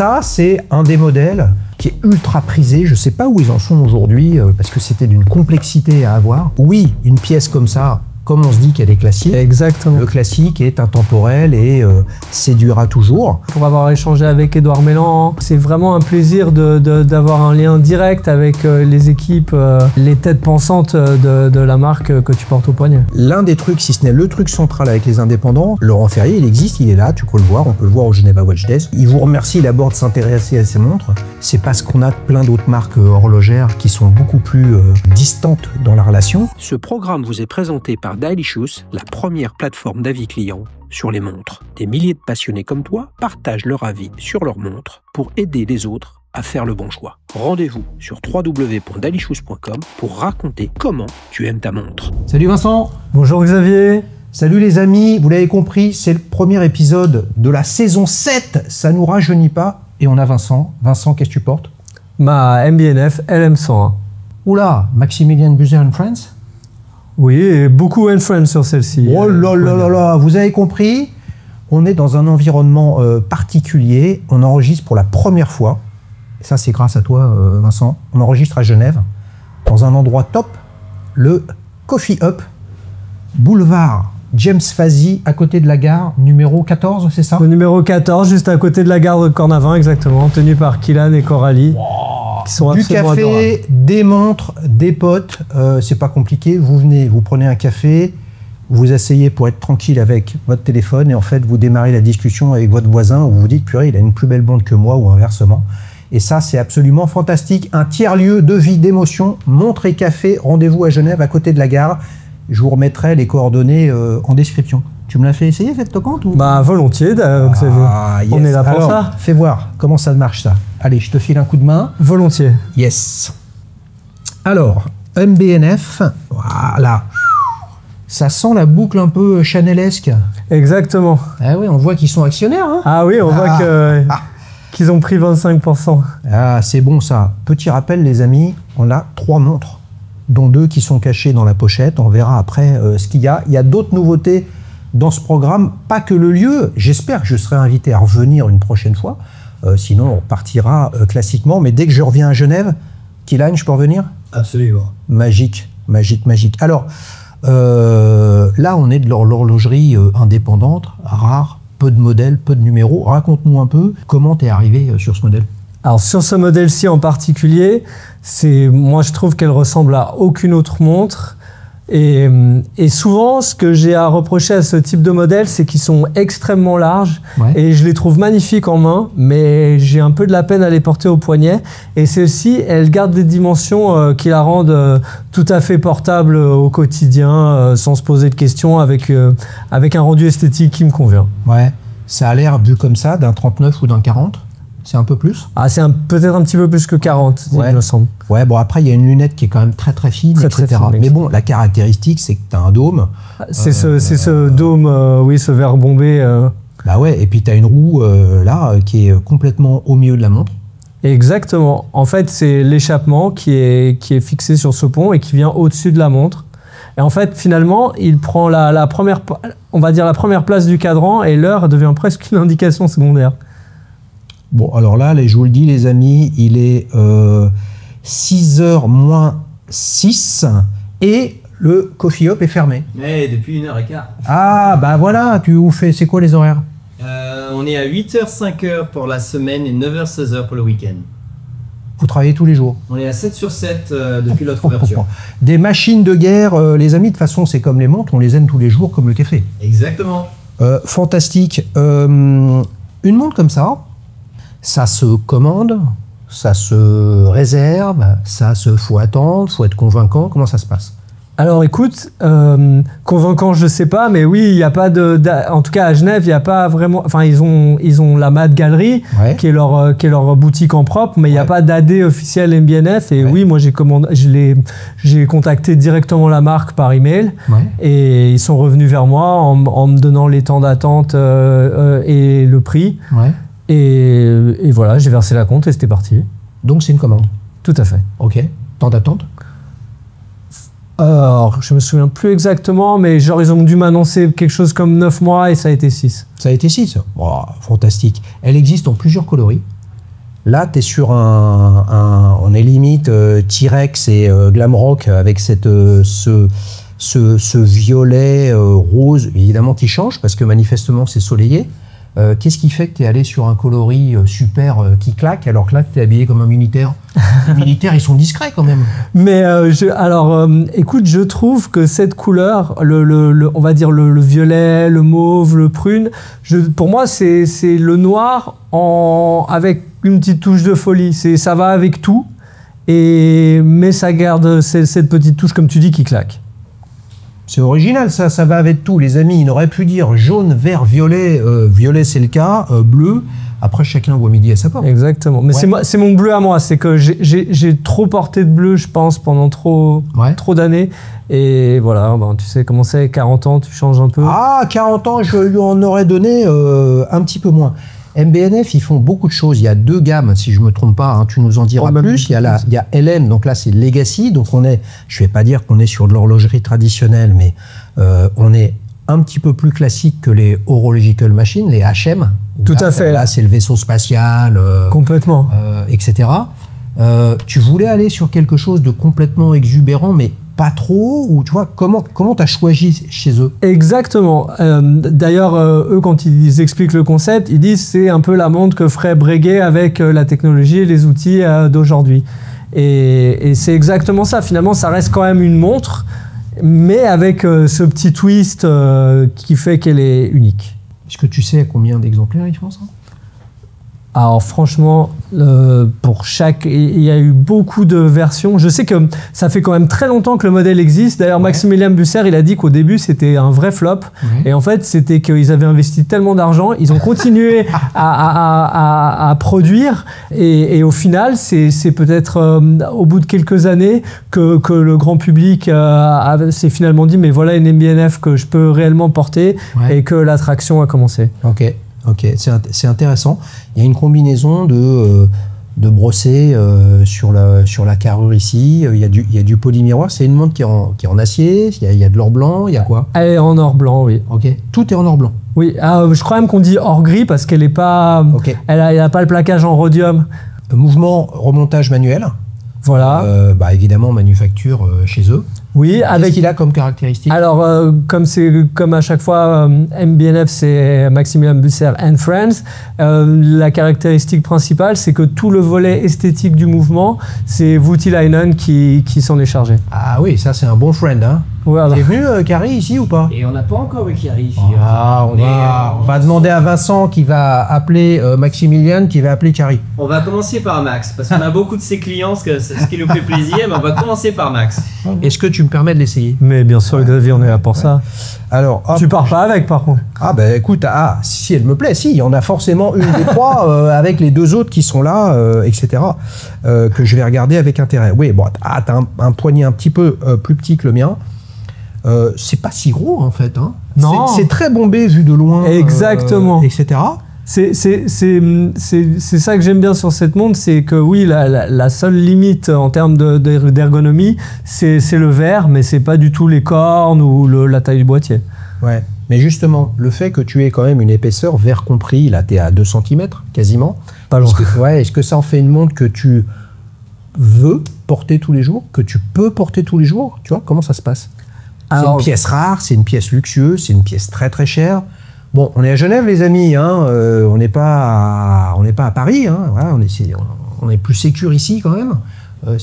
ça, c'est un des modèles qui est ultra prisé. Je sais pas où ils en sont aujourd'hui, parce que c'était d'une complexité à avoir. Oui, une pièce comme ça, comme on se dit qu'elle est classique. Exactement. Le classique est intemporel et séduira toujours. Pour avoir échangé avec Édouard Mélan, c'est vraiment un plaisir d'avoir un lien direct avec les équipes, les têtes pensantes de la marque que tu portes au poignet. L'un des trucs, si ce n'est le truc central avec les indépendants, Laurent Ferrier, il existe, il est là, tu peux le voir, on peut le voir au Geneva Watch Desk. Il vous remercie d'abord de s'intéresser à ces montres. C'est parce qu'on a plein d'autres marques horlogères qui sont beaucoup plus distantes dans la relation. Ce programme vous est présenté par Dailyshoes, la première plateforme d'avis clients sur les montres. Des milliers de passionnés comme toi partagent leur avis sur leurs montres pour aider les autres à faire le bon choix. Rendez-vous sur www.dailyshoes.com pour raconter comment tu aimes ta montre. Salut Vincent. Bonjour Xavier. Salut les amis, vous l'avez compris, c'est le premier épisode de la saison 7. Ça nous rajeunit pas. Et on a Vincent. Vincent, qu'est-ce que tu portes? Ma MB&F LM101. Oula, Maximilian Buser & Friends? Oui, et beaucoup Friends sur celle-ci. Oh là là là là, vous avez compris, on est dans un environnement particulier, on enregistre pour la première fois, et ça c'est grâce à toi Vincent, on enregistre à Genève, dans un endroit top, le Coffee Up, boulevard James Fazy, à côté de la gare, numéro 14, c'est ça? Le numéro 14, juste à côté de la gare de Cornavin, exactement, tenu par Kylan et Coralie. Wow. Qui sont du absolument café, adorables. des montres, des potes, c'est pas compliqué, vous venez, vous prenez un café, vous vous asseyez pour être tranquille avec votre téléphone et en fait vous démarrez la discussion avec votre voisin où vous vous dites purée il a une plus belle montre que moi ou inversement. Et ça c'est absolument fantastique, un tiers-lieu de vie, d'émotion, montre et café, rendez-vous à Genève à côté de la gare. Je vous remettrai les coordonnées en description. Tu me l'as fait essayer cette tocante ou... Bah volontiers, Xavier. Yes. On est là pour Alors, ça. Fais voir comment ça marche ça. Allez, je te file un coup de main. Volontiers. Yes. Alors, MB&F, voilà. Ça sent la boucle un peu chanelesque. Exactement. Ah oui, on voit qu'ils sont actionnaires. Hein, Ah oui, on voit qu'ils ont pris 25%. Ah, c'est bon ça. Petit rappel les amis, on a 3 montres, dont 2 qui sont cachées dans la pochette. On verra après ce qu'il y a. Il y a d'autres nouveautés dans ce programme, pas que le lieu. J'espère que je serai invité à revenir une prochaine fois. Sinon, on partira classiquement. Mais dès que je reviens à Genève, Kylan, je peux revenir? Absolument. Magique, magique, magique. Alors, là, on est de l'horlogerie indépendante, rare, peu de modèles, peu de numéros. Raconte-nous un peu comment tu es arrivé sur ce modèle. Alors sur ce modèle-ci en particulier, moi je trouve qu'elle ressemble à aucune autre montre. Et souvent, ce que j'ai à reprocher à ce type de modèle, c'est qu'ils sont extrêmement larges. Ouais. Et je les trouve magnifiques en main, mais j'ai un peu de la peine à les porter au poignet. Et celle-ci, elle garde des dimensions qui la rendent tout à fait portable au quotidien, sans se poser de questions, avec un rendu esthétique qui me convient. Ouais, ça a l'air vu comme ça d'un 39 ou d'un 40. C'est un peu plus? Ah, c'est peut-être un petit peu plus que 40, ouais. Il me semble. Ouais, bon, après, il y a une lunette qui est quand même très très fine, etc. Très fine, mais bon, la caractéristique, c'est que tu as un dôme. C'est ce dôme, oui, ce verre bombé. Bah ouais, et puis tu as une roue là qui est complètement au milieu de la montre. Exactement. En fait, c'est l'échappement qui est fixé sur ce pont et qui vient au-dessus de la montre. Et en fait, finalement, il prend la première place du cadran et l'heure devient presque une indication secondaire. Bon, alors là, je vous le dis, les amis, il est 6h moins 6 et le Coffee Up est fermé. Ouais, depuis 1h15. Ah, bah voilà, c'est quoi les horaires? On est à 8h, 5h pour la semaine et 9h, 16h pour le week-end. Vous travaillez tous les jours? On est à 7 sur 7 depuis notre ouverture. Des machines de guerre, les amis, de toute façon, c'est comme les montres, on les aime tous les jours comme le café. Exactement. Fantastique. Une montre comme ça se commande, ça se réserve, faut attendre, faut être convaincant. Comment ça se passe? Alors écoute, convaincant je sais pas, mais oui, il n'y a pas en tout cas à Genève, il n'y a pas vraiment, enfin ils ont la Mad Gallery, ouais, qui est leur boutique en propre, mais il n'y a pas d'AD officiel MB&F. Et oui, moi j'ai contacté directement la marque par email, et ils sont revenus vers moi en me donnant les temps d'attente et le prix. Ouais. Et voilà, j'ai versé la compte et c'était parti. Donc c'est une commande? Tout à fait. Ok. Temps d'attente? Alors, je me souviens plus exactement, mais genre ils ont dû m'annoncer quelque chose comme 9 mois et ça a été 6. Ça a été 6? Oh, fantastique. Elle existe en plusieurs coloris. Là, tu es sur on est limite T-Rex et glam rock avec ce violet rose, évidemment, qui change parce que manifestement, c'est soleillé. Qu'est-ce qui fait que tu es allé sur un coloris super qui claque alors que là, tu es habillé comme un militaire? Les militaires, ils sont discrets quand même. Mais écoute, je trouve que cette couleur, on va dire le violet, le mauve, le prune, pour moi, c'est le noir avec une petite touche de folie. Ça va avec tout, mais ça garde cette petite touche, comme tu dis, qui claque. C'est original, ça va avec tout, les amis. Il aurait pu dire jaune, vert, violet. Violet, c'est le cas. Bleu, après, chacun voit midi à sa porte. Exactement. Mais c'est mon bleu à moi. C'est que j'ai trop porté de bleu, je pense, pendant trop d'années. Et voilà, tu sais comment c'est, 40 ans, tu changes un peu. Ah, 40 ans, je lui en aurais donné un petit peu moins. MBNF, ils font beaucoup de choses. Il y a 2 gammes, si je ne me trompe pas, hein, tu nous en diras plus. Il y a LM, donc là c'est Legacy, donc je ne vais pas dire qu'on est sur de l'horlogerie traditionnelle, mais on est un petit peu plus classique que les Horological Machines, les HM. Tout à fait. Là c'est le vaisseau spatial, complètement, etc. Tu voulais aller sur quelque chose de complètement exubérant, mais pas trop, ou tu vois, comment tu as choisi chez eux? Exactement. D'ailleurs, eux, quand ils expliquent le concept, ils disent c'est un peu la montre que ferait Breguet avec la technologie et les outils d'aujourd'hui. Et c'est exactement ça. Finalement, ça reste quand même une montre, mais avec ce petit twist qui fait qu'elle est unique. Est-ce que tu sais à combien d'exemplaires ils font ça? Alors franchement, pour chaque, il y a eu beaucoup de versions. Je sais que ça fait quand même très longtemps que le modèle existe. D'ailleurs, Maximilien Busser, il a dit qu'au début, c'était un vrai flop. Et en fait, c'était qu'ils avaient investi tellement d'argent, ils ont continué à produire. Et au final, c'est peut-être au bout de quelques années que le grand public s'est finalement dit, mais voilà une MBNF que je peux réellement porter et que l'attraction a commencé. Ok, c'est intéressant. Il y a une combinaison de brossé sur la carrure ici. Il y a du polymiroir. C'est une montre qui est en acier. Il y a de l'or blanc. Il y a quoi? Elle est en or blanc, oui. Ok. Tout est en or blanc. Oui. Je crois même qu'on dit or gris parce qu'elle est pas. Elle a pas le plaquage en rhodium. Mouvement remontage manuel. Voilà. Évidemment manufacture chez eux. Oui, qu'est-ce qu'il a comme caractéristique? Alors, comme à chaque fois, MBNF, c'est Maximilien Busser and Friends. La caractéristique principale, c'est que tout le volet esthétique du mouvement, c'est Voutilainen qui s'en est chargé. Ah oui, ça c'est un bon friend, hein. Voilà. T'es venu, Carrie, ici ou pas? Et on n'a pas encore eu Carrie. On va demander à Vincent qui va appeler Maximilien, qui va appeler Carrie. On va commencer par Max, parce qu'on a beaucoup de ses clients, ce qui nous fait plaisir, mais on va commencer par Max. Est-ce que tu me permets de l'essayer? Mais bien sûr, Xavier, on est là pour ça. Alors, tu pars pas avec, par contre? Ah ben écoute, si elle me plaît, si, il y en a forcément une des trois avec les 2 autres qui sont là, etc., que je vais regarder avec intérêt. Oui, bon, t'as un poignet un petit peu plus petit que le mien. C'est pas si gros en fait, hein. Non. C'est très bombé vu de loin. Exactement. Etc. C'est ça que j'aime bien sur cette montre, c'est que oui, la seule limite en termes d'ergonomie, c'est le verre, mais c'est pas du tout les cornes ou la taille du boîtier. Ouais. Mais justement, le fait que tu aies quand même une épaisseur, verre compris, là t'es à 2 cm quasiment. Pas loin. Est-ce que ça en fait une montre que tu veux porter tous les jours, que tu peux porter tous les jours? Tu vois, comment ça se passe? C'est une pièce rare, c'est une pièce luxueuse, c'est une pièce très très chère. Bon, on est à Genève, les amis, hein, on n'est pas à Paris, hein, voilà, on est plus sécure ici quand même.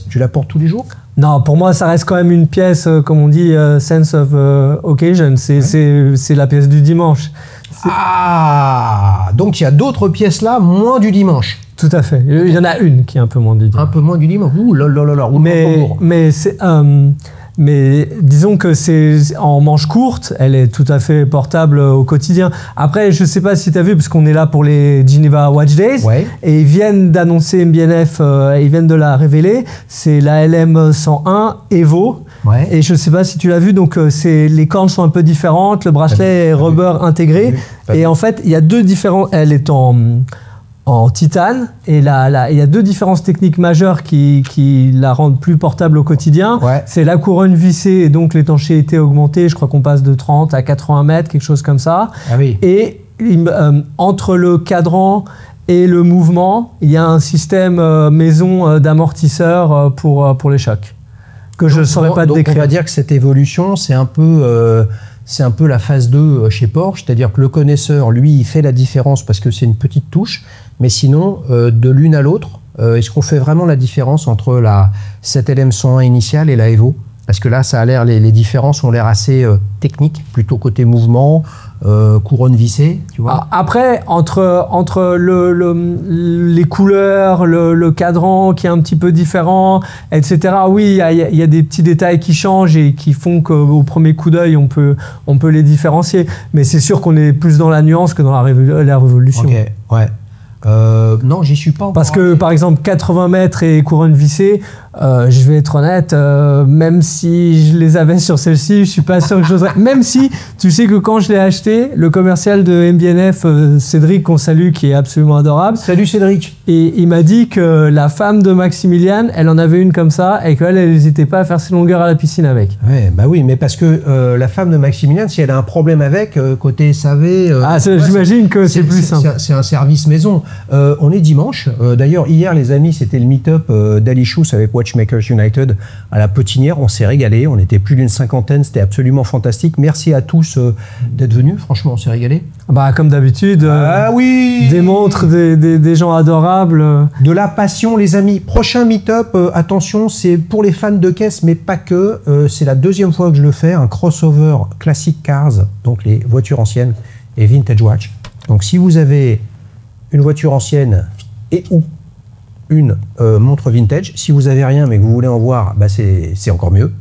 Tu la portes tous les jours? Non, pour moi, ça reste quand même une pièce, comme on dit, sense of occasion. C'est la pièce du dimanche. Ah, donc il y a d'autres pièces là, moins du dimanche. Tout à fait. Il y en a une qui est un peu moins du dimanche. Un peu moins du dimanche. Ouh là là là là. Mais disons que c'est en manche courte, elle est tout à fait portable au quotidien. Après, je ne sais pas si tu as vu, parce qu'on est là pour les Geneva Watch Days, et ils viennent d'annoncer MBNF, ils viennent de la révéler, c'est la LM101 Evo. Et je ne sais pas si tu l'as vu, donc les cornes sont un peu différentes, le bracelet est rubber intégré, et en fait, il y a 2 différents... Elle est en titane, et il y a 2 différences techniques majeures qui la rendent plus portable au quotidien. C'est la couronne vissée et donc l'étanchéité augmentée, je crois qu'on passe de 30 à 80 mètres, quelque chose comme ça. Ah oui. Et entre le cadran et le mouvement, il y a un système maison d'amortisseurs pour les chocs que je ne saurais pas te décrire. On va dire que cette évolution, c'est un peu la phase 2 chez Porsche, c'est-à-dire que le connaisseur, lui, il fait la différence parce que c'est une petite touche, mais sinon, de l'une à l'autre, est-ce qu'on fait vraiment la différence entre la 7LM101 initiale et la Evo? Parce que là, ça a l'air, les différences ont l'air assez techniques, plutôt côté mouvement, couronne vissée, tu vois. Après, entre les couleurs, le cadran qui est un petit peu différent, etc. Oui, il y a des petits détails qui changent et qui font qu'au premier coup d'œil, on peut les différencier. Mais c'est sûr qu'on est plus dans la nuance que dans la révolution. Ok, ouais. Non, j'y suis pas encore. Parce que, par exemple, 80 mètres et couronne vissée, je vais être honnête, même si je les avais sur celle-ci, je suis pas sûr que j'oserais. Même si, tu sais que quand je l'ai acheté, le commercial de MB&F, Cédric, qu'on salue, qui est absolument adorable. Salut Cédric. Et il m'a dit que la femme de Maximilian, elle en avait une comme ça et qu'elle n'hésitait pas à faire ses longueurs à la piscine avec. Ouais, bah oui, mais parce que la femme de Maximilian, si elle a un problème avec, côté SAV... j'imagine que c'est plus simple. C'est un service maison. On est dimanche. D'ailleurs, hier, les amis, c'était le meet-up d'Ali Schous avec Watchmakers United à la Petinière. On s'est régalé. On était plus d'une cinquantaine. C'était absolument fantastique. Merci à tous d'être venus. Franchement, on s'est régalé. Bah, comme d'habitude, oui, des montres, des gens adorables. De la passion, les amis. Prochain meet-up, attention, c'est pour les fans de caisse, mais pas que. C'est la deuxième fois que je le fais. Un crossover Classic Cars, donc les voitures anciennes, et Vintage Watch. Donc, si vous avez une voiture ancienne et ou une montre vintage. Si vous n'avez rien mais que vous voulez en voir, bah c'est encore mieux.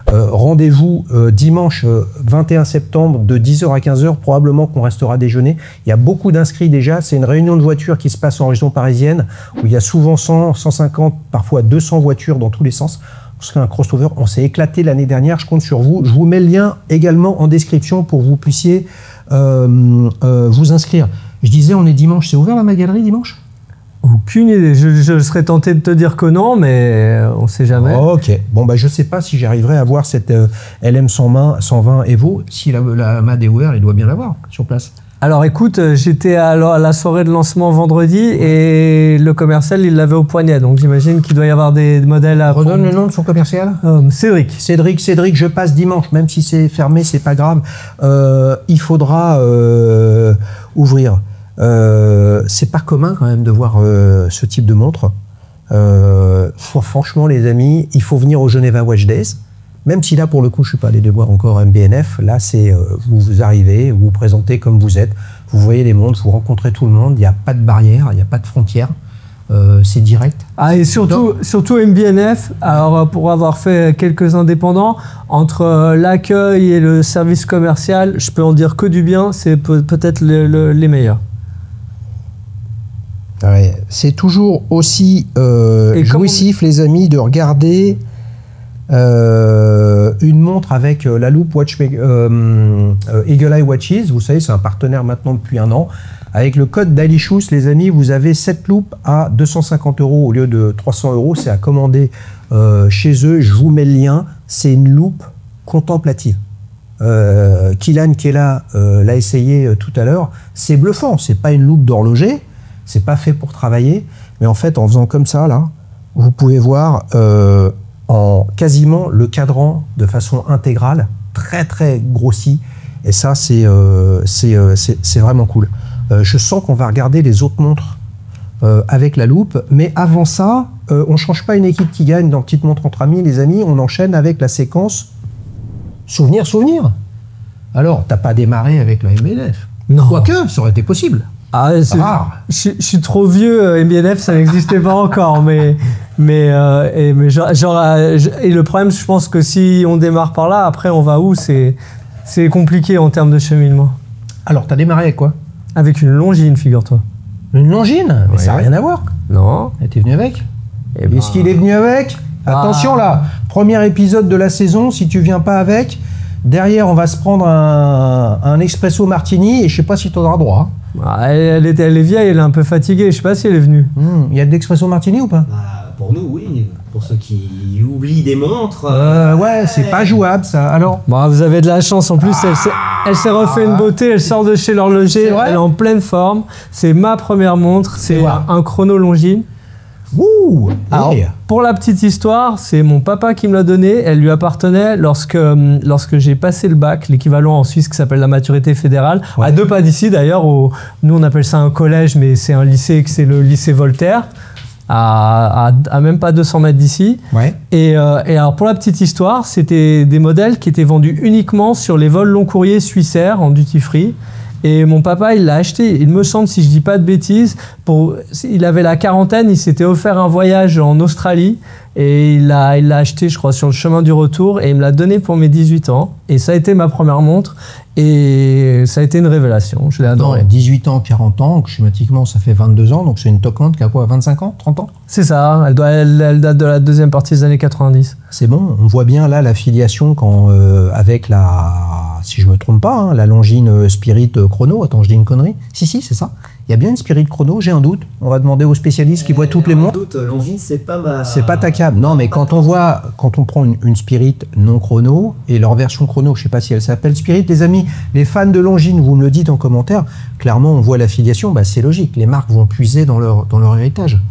Rendez-vous dimanche 21 septembre de 10h à 15h, probablement qu'on restera déjeuner. Il y a beaucoup d'inscrits déjà. C'est une réunion de voitures qui se passe en région parisienne où il y a souvent 100, 150, parfois 200 voitures dans tous les sens. C'est un crossover. On s'est éclaté l'année dernière. Je compte sur vous. Je vous mets le lien également en description pour que vous puissiez vous inscrire. Je disais, on est dimanche. C'est ouvert la galerie dimanche? Aucune idée. Je serais tenté de te dire que non, mais on ne sait jamais. Oh, ok. Bon, bah, je ne sais pas si j'arriverai à voir cette LM120 Evo. Si la MAD est ouverte, il doit bien l'avoir sur place. Alors écoute, j'étais à la soirée de lancement vendredi et le commercial, il l'avait au poignet. Donc j'imagine qu'il doit y avoir des modèles à... Redonne le nom de son commercial. Cédric. Cédric, je passe dimanche. Même si c'est fermé, c'est pas grave. Il faudra ouvrir. C'est pas commun quand même de voir ce type de montre. Franchement les amis, il faut venir au Geneva Watch Days. Même si là pour le coup je suis pas allé de voir encore MB&F, là c'est vous arrivez, vous vous présentez comme vous êtes, vous voyez les montres, vous rencontrez tout le monde, il n'y a pas de barrière, il n'y a pas de frontière, c'est direct. Ah et surtout MB&F, alors pour avoir fait quelques indépendants, entre l'accueil et le service commercial, je peux en dire que du bien, c'est peut-être les meilleurs. Ouais, c'est toujours aussi jouissif, les amis, de regarder une montre avec la loupe Eagle Eye Watches. Vous savez, c'est un partenaire maintenant depuis un an. Avec le code d'Ali Schous, les amis, vous avez cette loupe à 250 € au lieu de 300 €. C'est à commander chez eux. Je vous mets le lien. C'est une loupe contemplative. Kylian qui est là l'a essayé tout à l'heure. C'est bluffant. C'est pas une loupe d'horloger. C'est pas fait pour travailler, mais en fait, en faisant comme ça, là, vous pouvez voir en quasiment le cadran de façon intégrale, très très grossi, et ça, c'est vraiment cool. Je sens qu'on va regarder les autres montres avec la loupe, mais avant ça, on change pas une équipe qui gagne dans Petite Montre entre amis, les amis, on enchaîne avec la séquence Souvenir. Alors, t'as pas démarré avec la MB&F? Non. Quoique, ça aurait été possible. Ah, je suis trop vieux, MB&F, ça n'existait pas encore, et le problème, je pense que si on démarre par là, après on va où? C'est compliqué en termes de cheminement. Alors, t'as démarré avec quoi? Avec une Longines, figure-toi. Une Longines? Mais ouais. Ça n'a rien à voir. Non. Et t'es venu avec? Est-ce qu'il est venu avec? Attention là, premier épisode de la saison, si tu viens pas avec, derrière on va se prendre un espresso martini et je sais pas si tu auras droit. Elle est vieille, elle est un peu fatiguée, je sais pas si elle est venue. Il y a de l'expresso martini ou pas? pour nous, oui. Pour ceux qui oublient des montres. Ouais, c'est pas jouable ça. Alors Bon, vous avez de la chance en plus, elle s'est refait une beauté, elle sort de chez l'horloger, elle est en pleine forme. C'est ma première montre, c'est un chrono Longines. Ouh. Alors, pour la petite histoire, c'est mon papa qui me l'a donnée. Elle lui appartenait lorsque j'ai passé le bac, l'équivalent en Suisse qui s'appelle la maturité fédérale, à 2 pas d'ici d'ailleurs. Nous on appelle ça un collège, mais c'est un lycée, c'est le lycée Voltaire, à même pas 200 mètres d'ici. Ouais. Et alors pour la petite histoire, c'était des modèles qui étaient vendus uniquement sur les vols long courriers Swissair en duty free. Et mon papa, il l'a acheté, il me semble, si je dis pas de bêtises, il avait la quarantaine, il s'était offert un voyage en Australie et il l'a acheté, je crois, sur le chemin du retour et il me l'a donné pour mes 18 ans. Et ça a été ma première montre et ça a été une révélation, je l'ai adoré. 18 ans, 40 ans, donc schématiquement ça fait 22 ans, donc c'est une toquante qui a quoi, 25 ans, 30 ans? C'est ça, elle date de la deuxième partie des années 90. C'est bon, on voit bien là l'affiliation avec si je me trompe pas, hein, la Longines Spirit Chrono. Attends, je dis une connerie. Si, c'est ça. Il y a bien une Spirit Chrono, j'ai un doute. On va demander aux spécialistes qui voient toutes les montres. Longines, c'est pas ma... C'est pas ta cam. Non, mais quand on prend une Spirit non chrono et leur version chrono, je sais pas si elle s'appelle Spirit, les amis, les fans de Longines, vous me le dites en commentaire, clairement on voit l'affiliation, bah, c'est logique, les marques vont puiser dans leur héritage.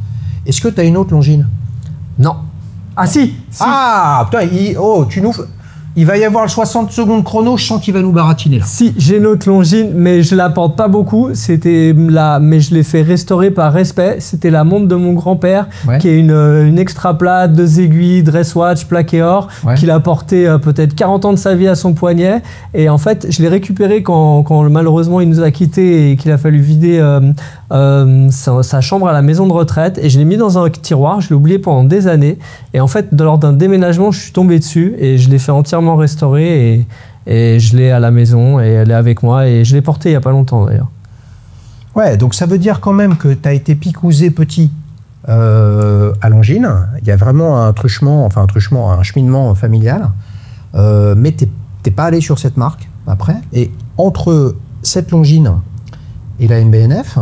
Est-ce que tu as une autre Longines? Non. Ah si. Ah, putain, il va y avoir le 60 secondes chrono, je sens qu'il va nous baratiner là. Si, j'ai une autre Longines, mais je la porte pas beaucoup. Mais je l'ai fait restaurer par respect. C'était la montre de mon grand-père, qui est une extra plate, 2 aiguilles, dress watch, plaqué or, qu'il a porté peut-être 40 ans de sa vie à son poignet. Et en fait, je l'ai récupéré quand malheureusement il nous a quittés et qu'il a fallu vider sa chambre à la maison de retraite. Et je l'ai mis dans un tiroir, je l'ai oublié pendant des années. Et en fait, lors d'un déménagement, je suis tombé dessus et je l'ai fait entièrement restaurée et je l'ai à la maison et elle est avec moi et je l'ai portée il n'y a pas longtemps d'ailleurs. Ouais, donc ça veut dire quand même que tu as été picousé petit à Longines. Il y a vraiment un cheminement familial. Mais t'es pas allé sur cette marque après. Et entre cette Longines et la MB&F,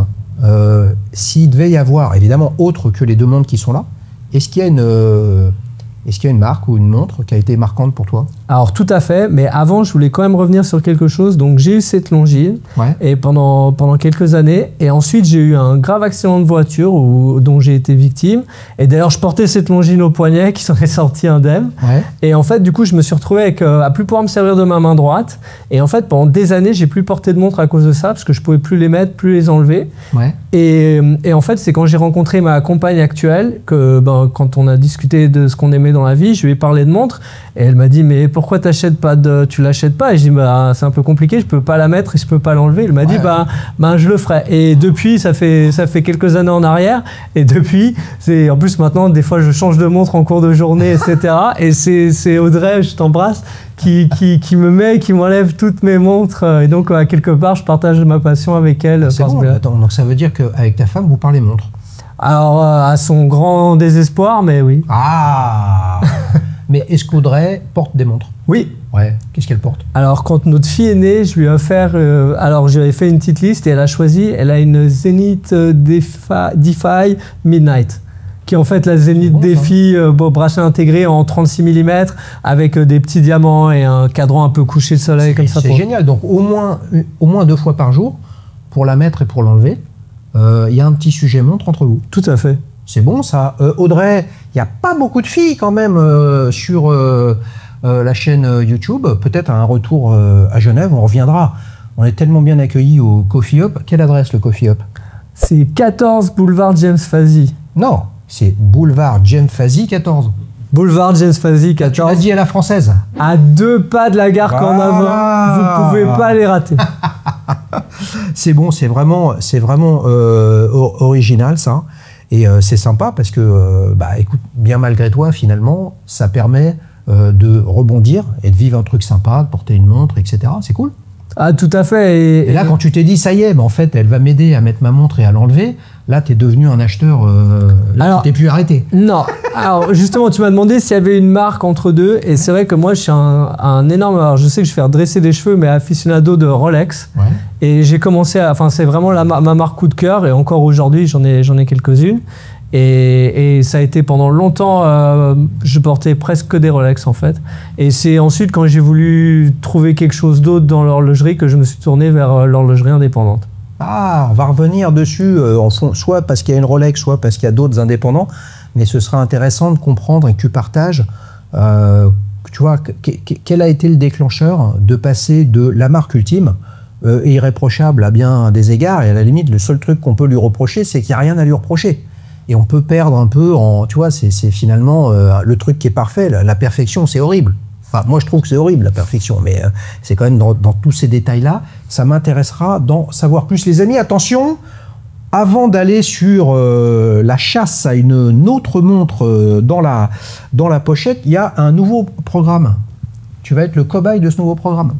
s'il devait y avoir, évidemment, autre que les 2 montres qui sont là, est-ce qu'il y a une marque ou une montre qui a été marquante pour toi? Alors tout à fait, mais avant je voulais quand même revenir sur quelque chose. Donc j'ai eu cette Longines et pendant quelques années, et ensuite j'ai eu un grave accident de voiture dont j'ai été victime. Et d'ailleurs je portais cette Longines au poignet qui s'en est sorti indemne. Et en fait du coup je me suis retrouvé à plus pouvoir me servir de ma main droite. Et en fait pendant des années j'ai plus porté de montre à cause de ça parce que je pouvais plus les mettre, plus les enlever. Et en fait c'est quand j'ai rencontré ma compagne actuelle que quand on a discuté de ce qu'on aimait dans la vie, je lui ai parlé de montre et elle m'a dit mais pourquoi tu l'achètes pas? Et je dis c'est un peu compliqué, je peux pas la mettre et je peux pas l'enlever. Elle m'a dit je le ferai. Et depuis ça fait quelques années en arrière et depuis en plus maintenant des fois je change de montre en cours de journée etc. Et c'est Audrey, je t'embrasse, qui m'enlève toutes mes montres et donc quelque part je partage ma passion avec elle. C'est bon, attends, donc ça veut dire qu'avec ta femme vous parlez montre? Alors à son grand désespoir, mais oui. Ah. Mais est-ce qu'Audrey porte des montres? Oui. Ouais. Qu'est-ce qu'elle porte? Alors, quand notre fille est née, je lui ai offert... alors, j'avais fait une petite liste et elle a une Zenith Defy Midnight, qui est en fait la Zenith Defy bracelet intégré en 36 mm avec des petits diamants et un cadran un peu couché de soleil comme ça. C'est génial. Donc, au moins 2 fois par jour, pour la mettre et pour l'enlever, il y a un petit sujet montre entre vous. Tout à fait. C'est bon ça. Audrey, il n'y a pas beaucoup de filles quand même sur la chaîne YouTube. Peut-être un retour à Genève, on reviendra. On est tellement bien accueillis au Coffee Up. Quelle adresse le Coffee Up? C'est 14 boulevard James Fazy. Non, c'est boulevard James Fazy 14. Boulevard James Fazy 14. Tu l'as dit à la française. À 2 pas de la gare Cornavin. Vous pouvez pas les rater. C'est bon, c'est vraiment original ça. Et c'est sympa parce que, écoute, bien malgré toi, finalement, ça permet de rebondir et de vivre un truc sympa, de porter une montre, etc. C'est cool. Ah, tout à fait. Et là, quand tu t'es dit, ça y est, en fait, elle va m'aider à mettre ma montre et à l'enlever, là, tu es devenu un acheteur tu t'es plus arrêté. Non. Alors, justement, tu m'as demandé s'il y avait une marque entre deux. Et c'est vrai que moi, je suis un énorme... Alors, je sais que je fais redresser des cheveux, mais aficionado de Rolex. Et j'ai commencé c'est vraiment ma marque coup de cœur. Et encore aujourd'hui, j'en ai quelques-unes. Et ça a été pendant longtemps, je portais presque que des Rolex en fait. Et c'est ensuite quand j'ai voulu trouver quelque chose d'autre dans l'horlogerie que je me suis tourné vers l'horlogerie indépendante. Ah, on va revenir dessus, soit parce qu'il y a une Rolex, soit parce qu'il y a d'autres indépendants. Mais ce sera intéressant de comprendre et que tu partages, tu vois, quel a été le déclencheur de passer de la marque ultime et irréprochable à bien des égards. Et à la limite, le seul truc qu'on peut lui reprocher, c'est qu'il n'y a rien à lui reprocher. Et on peut perdre un peu en... Tu vois, c'est finalement le truc qui est parfait. La perfection, c'est horrible. Enfin, moi, je trouve que c'est horrible, la perfection. Mais c'est quand même dans tous ces détails-là. Ça m'intéressera d'en savoir plus. Les amis, attention, avant d'aller sur la chasse à une autre montre dans la pochette, il y a un nouveau programme. Tu vas être le cobaye de ce nouveau programme.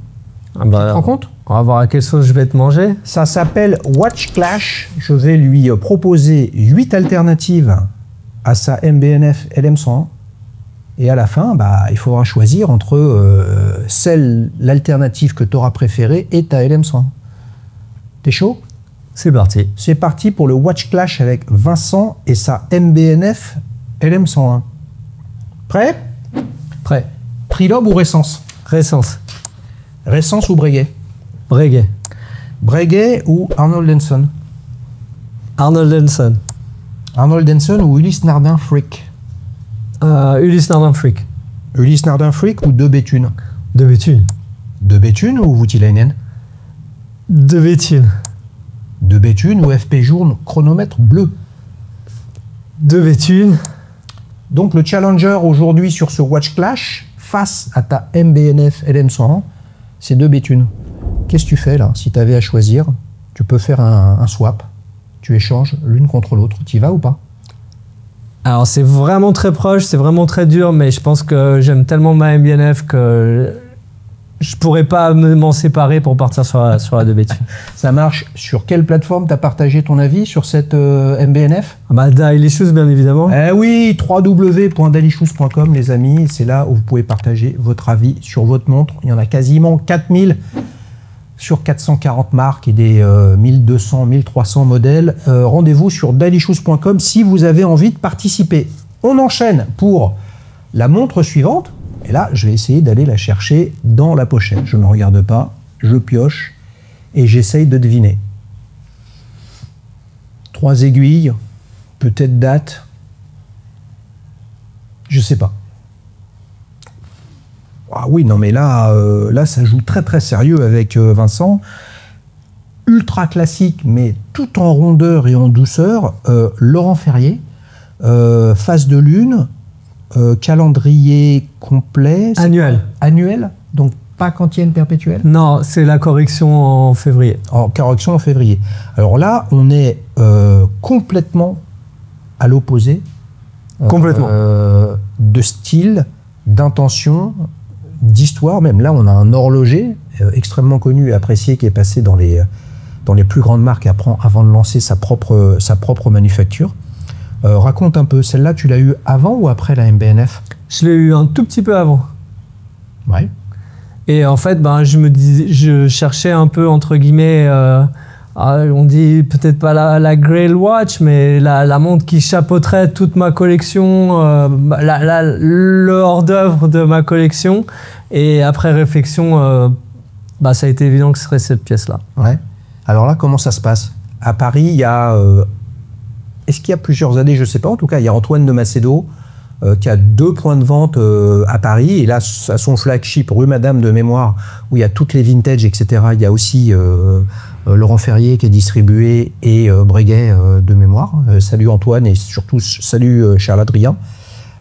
Ah bah, tu te rends compte ? On va voir à quelle sauce je vais te manger. Ça s'appelle Watch Clash. Je vais lui proposer 8 alternatives à sa MB&F LM101. Et à la fin, bah, il faudra choisir entre l'alternative que tu auras préférée et ta LM101. T'es chaud ? C'est parti. C'est parti pour le Watch Clash avec Vincent et sa MB&F LM101. Prêt ? Prêt. Trilobe ou Récence ? Récence. Récence ou Breguet ? Breguet. Breguet ou Arnold Denson ? Arnold Denson. Arnold Denson ou Ulysse Nardin Freak ? Ulysse Nardin Freak. Ulysse Nardin Freak ou De Béthune ? De Béthune. De Béthune ou Voutilainen ? De Béthune. De Béthune ou FP Journe chronomètre bleu ? De Béthune. Donc le challenger aujourd'hui sur ce Watch Clash face à ta MB&F LM101, c'est De Béthune. Qu'est-ce que tu fais là ? Si tu avais à choisir, tu peux faire un swap. Tu échanges l'une contre l'autre. Tu y vas ou pas ? Alors c'est vraiment très proche, c'est vraiment très dur, mais je pense que j'aime tellement ma MB&F que je pourrais pas m'en séparer pour partir sur la De Béthune. Ça marche. Sur quelle plateforme tu as partagé ton avis sur cette MB&F ? Bah Daily Shoes bien évidemment. Eh oui, www.dailyshoes.com les amis, c'est là où vous pouvez partager votre avis sur votre montre. Il y en a quasiment 4000 sur 440 marques et des 1200, 1300 modèles. Rendez-vous sur dailyshoes.com si vous avez envie de participer. On enchaîne pour la montre suivante. Et là, je vais essayer d'aller la chercher dans la pochette. Je ne regarde pas, je pioche et j'essaye de deviner. 3 aiguilles, peut-être date. Je sais pas. Ah oui, non mais là, là ça joue très très sérieux avec Vincent. Ultra classique, mais tout en rondeur et en douceur. Laurent Ferrier, face de lune, calendrier complet. Annuel. Annuel, donc pas quantième perpétuelle. Non, c'est la correction en février. En correction en février. Alors là, on est complètement à l'opposé. Complètement. De style, d'intention, d'histoire. Même là, on a un horloger extrêmement connu et apprécié qui est passé dans les plus grandes marques avant de lancer sa propre manufacture. Raconte un peu, celle-là, tu l'as eu avant ou après la MB&F ? Je l'ai eu un tout petit peu avant. Ouais. Et en fait, ben, je cherchais un peu, entre guillemets, on dit peut-être pas la Grail Watch, mais la montre qui chapeauterait toute ma collection, le hors-d'œuvre de ma collection. Et après réflexion, ça a été évident que ce serait cette pièce-là. Ouais. Alors là, comment ça se passe ? À Paris, il y a... Est-ce qu'il y a plusieurs années ? Je ne sais pas. En tout cas, il y a Antoine de Macedo qui a 2 points de vente à Paris. Et là, à son flagship, rue Madame de mémoire, où il y a toutes les vintage, etc. Il y a aussi Laurent Ferrier qui est distribué et Breguet de mémoire. Salut Antoine et surtout salut Charles Adrien.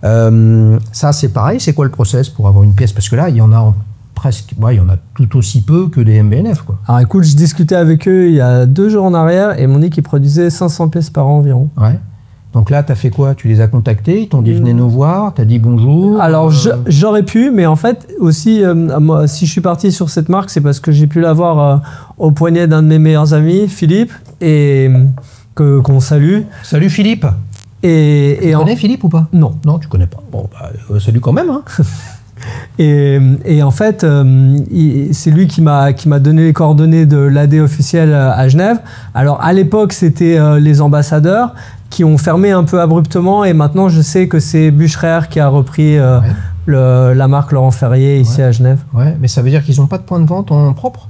Ça, c'est pareil. C'est quoi le process pour avoir une pièce ? Parce que là, il y en a presque, il y en a tout aussi peu que des MB&F, quoi. Alors écoute, je discutais avec eux il y a 2 jours en arrière et m'ont dit qu'ils produisaient 500 pièces par an environ. Ouais. Donc là, tu as fait quoi ? Tu les as contactés, ils t'ont dit venez nous voir, tu as dit bonjour. Alors j'aurais pu, mais en fait aussi, moi, si je suis parti sur cette marque, c'est parce que j'ai pu l'avoir au poignet d'un de mes meilleurs amis, Philippe, et qu'on salue. Salut Philippe. Tu connais Philippe ou pas ? Non. Non, tu connais pas. Bon, salut quand même, hein. Et en fait, c'est lui qui m'a donné les coordonnées de l'AD officiel à Genève. Alors à l'époque, c'était les ambassadeurs. qui ont fermé un peu abruptement et maintenant je sais que c'est Bucherer qui a repris la marque Laurent Ferrier ici à Genève. Ouais, mais ça veut dire qu'ils n'ont pas de point de vente en propre?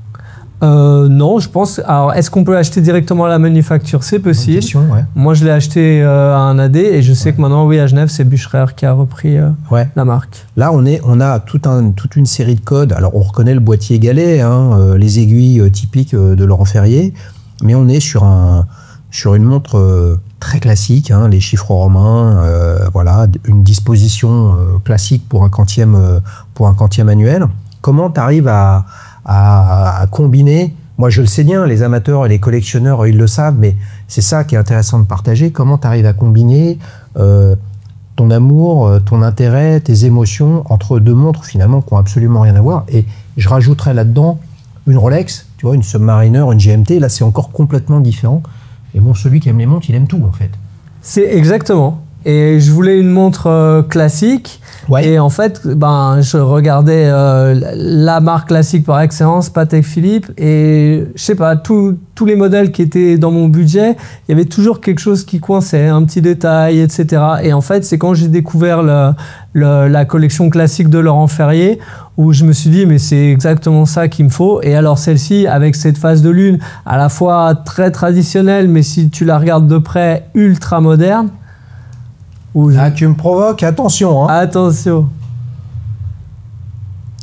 Non, je pense. Alors, est-ce qu'on peut acheter directement à la manufacture? C'est possible. Question, ouais. Moi, je l'ai acheté à un AD et je sais que maintenant, oui, à Genève, c'est Bucherer qui a repris la marque. Là, on a toute une série de codes. Alors, on reconnaît le boîtier galet, les aiguilles typiques de Laurent Ferrier, mais on est sur une montre très classique, les chiffres romains, voilà, une disposition classique pour un quantième annuel. Comment tu arrives à combiner? Moi, je le sais bien, les amateurs et les collectionneurs, ils le savent, mais c'est ça qui est intéressant de partager. Comment tu arrives à combiner ton amour, ton intérêt, tes émotions entre deux montres finalement qui n'ont absolument rien à voir? Et je rajouterais là-dedans une Rolex, tu vois, une Submariner, une GMT. Là, c'est encore complètement différent. Et bon, celui qui aime les montres, il aime tout en fait. C'est exactement. Et je voulais une montre classique. Ouais. Et en fait, je regardais la marque classique par excellence, Patek Philippe, et je sais pas, tous les modèles qui étaient dans mon budget, il y avait toujours quelque chose qui coinçait, un petit détail, etc. Et en fait, c'est quand j'ai découvert la collection classique de Laurent Ferrier où je me suis dit, mais c'est exactement ça qu'il me faut. Et alors celle-ci, avec cette phase de lune, à la fois très traditionnelle, mais si tu la regardes de près, ultra moderne. Ah, tu me provoques, attention. Attention.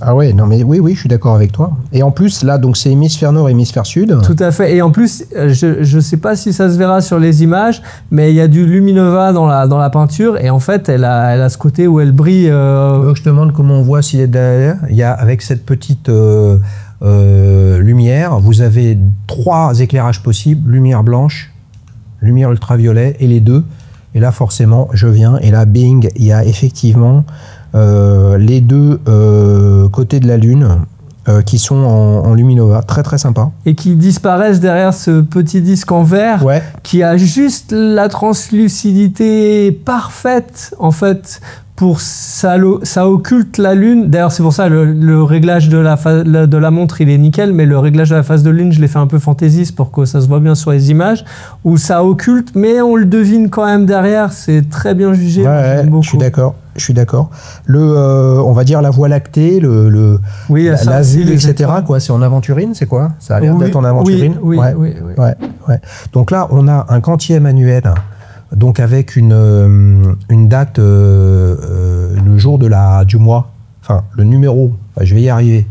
Ah ouais, non mais oui, je suis d'accord avec toi. Et en plus, là, donc c'est hémisphère nord, hémisphère sud. Tout à fait. Et en plus, je sais pas si ça se verra sur les images, mais il y a du Luminova dans la peinture. Et en fait, elle a ce côté où elle brille. Je te demande comment on voit s'il est derrière. Il y a, avec cette petite lumière, vous avez 3 éclairages possibles. Lumière blanche, lumière ultraviolet et les deux. Et là, forcément, je viens et là, bing, il y a effectivement les deux côtés de la Lune qui sont en Luminova. Très, très sympa. Et qui disparaissent derrière ce petit disque en verre qui a juste la translucidité parfaite, en fait, pour ça occulte la Lune. D'ailleurs, c'est pour ça le réglage de la montre, il est nickel, mais le réglage de la phase de Lune, je l'ai fait un peu fantaisiste pour que ça se voit bien sur les images, où ça occulte, mais on le devine quand même derrière. C'est très bien jugé. Je suis d'accord. On va dire la Voie lactée, l'asile, etc. C'est en aventurine, c'est quoi? Ça a l'air d'être en aventurine. Oui. Donc là, on a un quantième annuel. Donc avec une date, le jour du mois, enfin le numéro, je vais y arriver,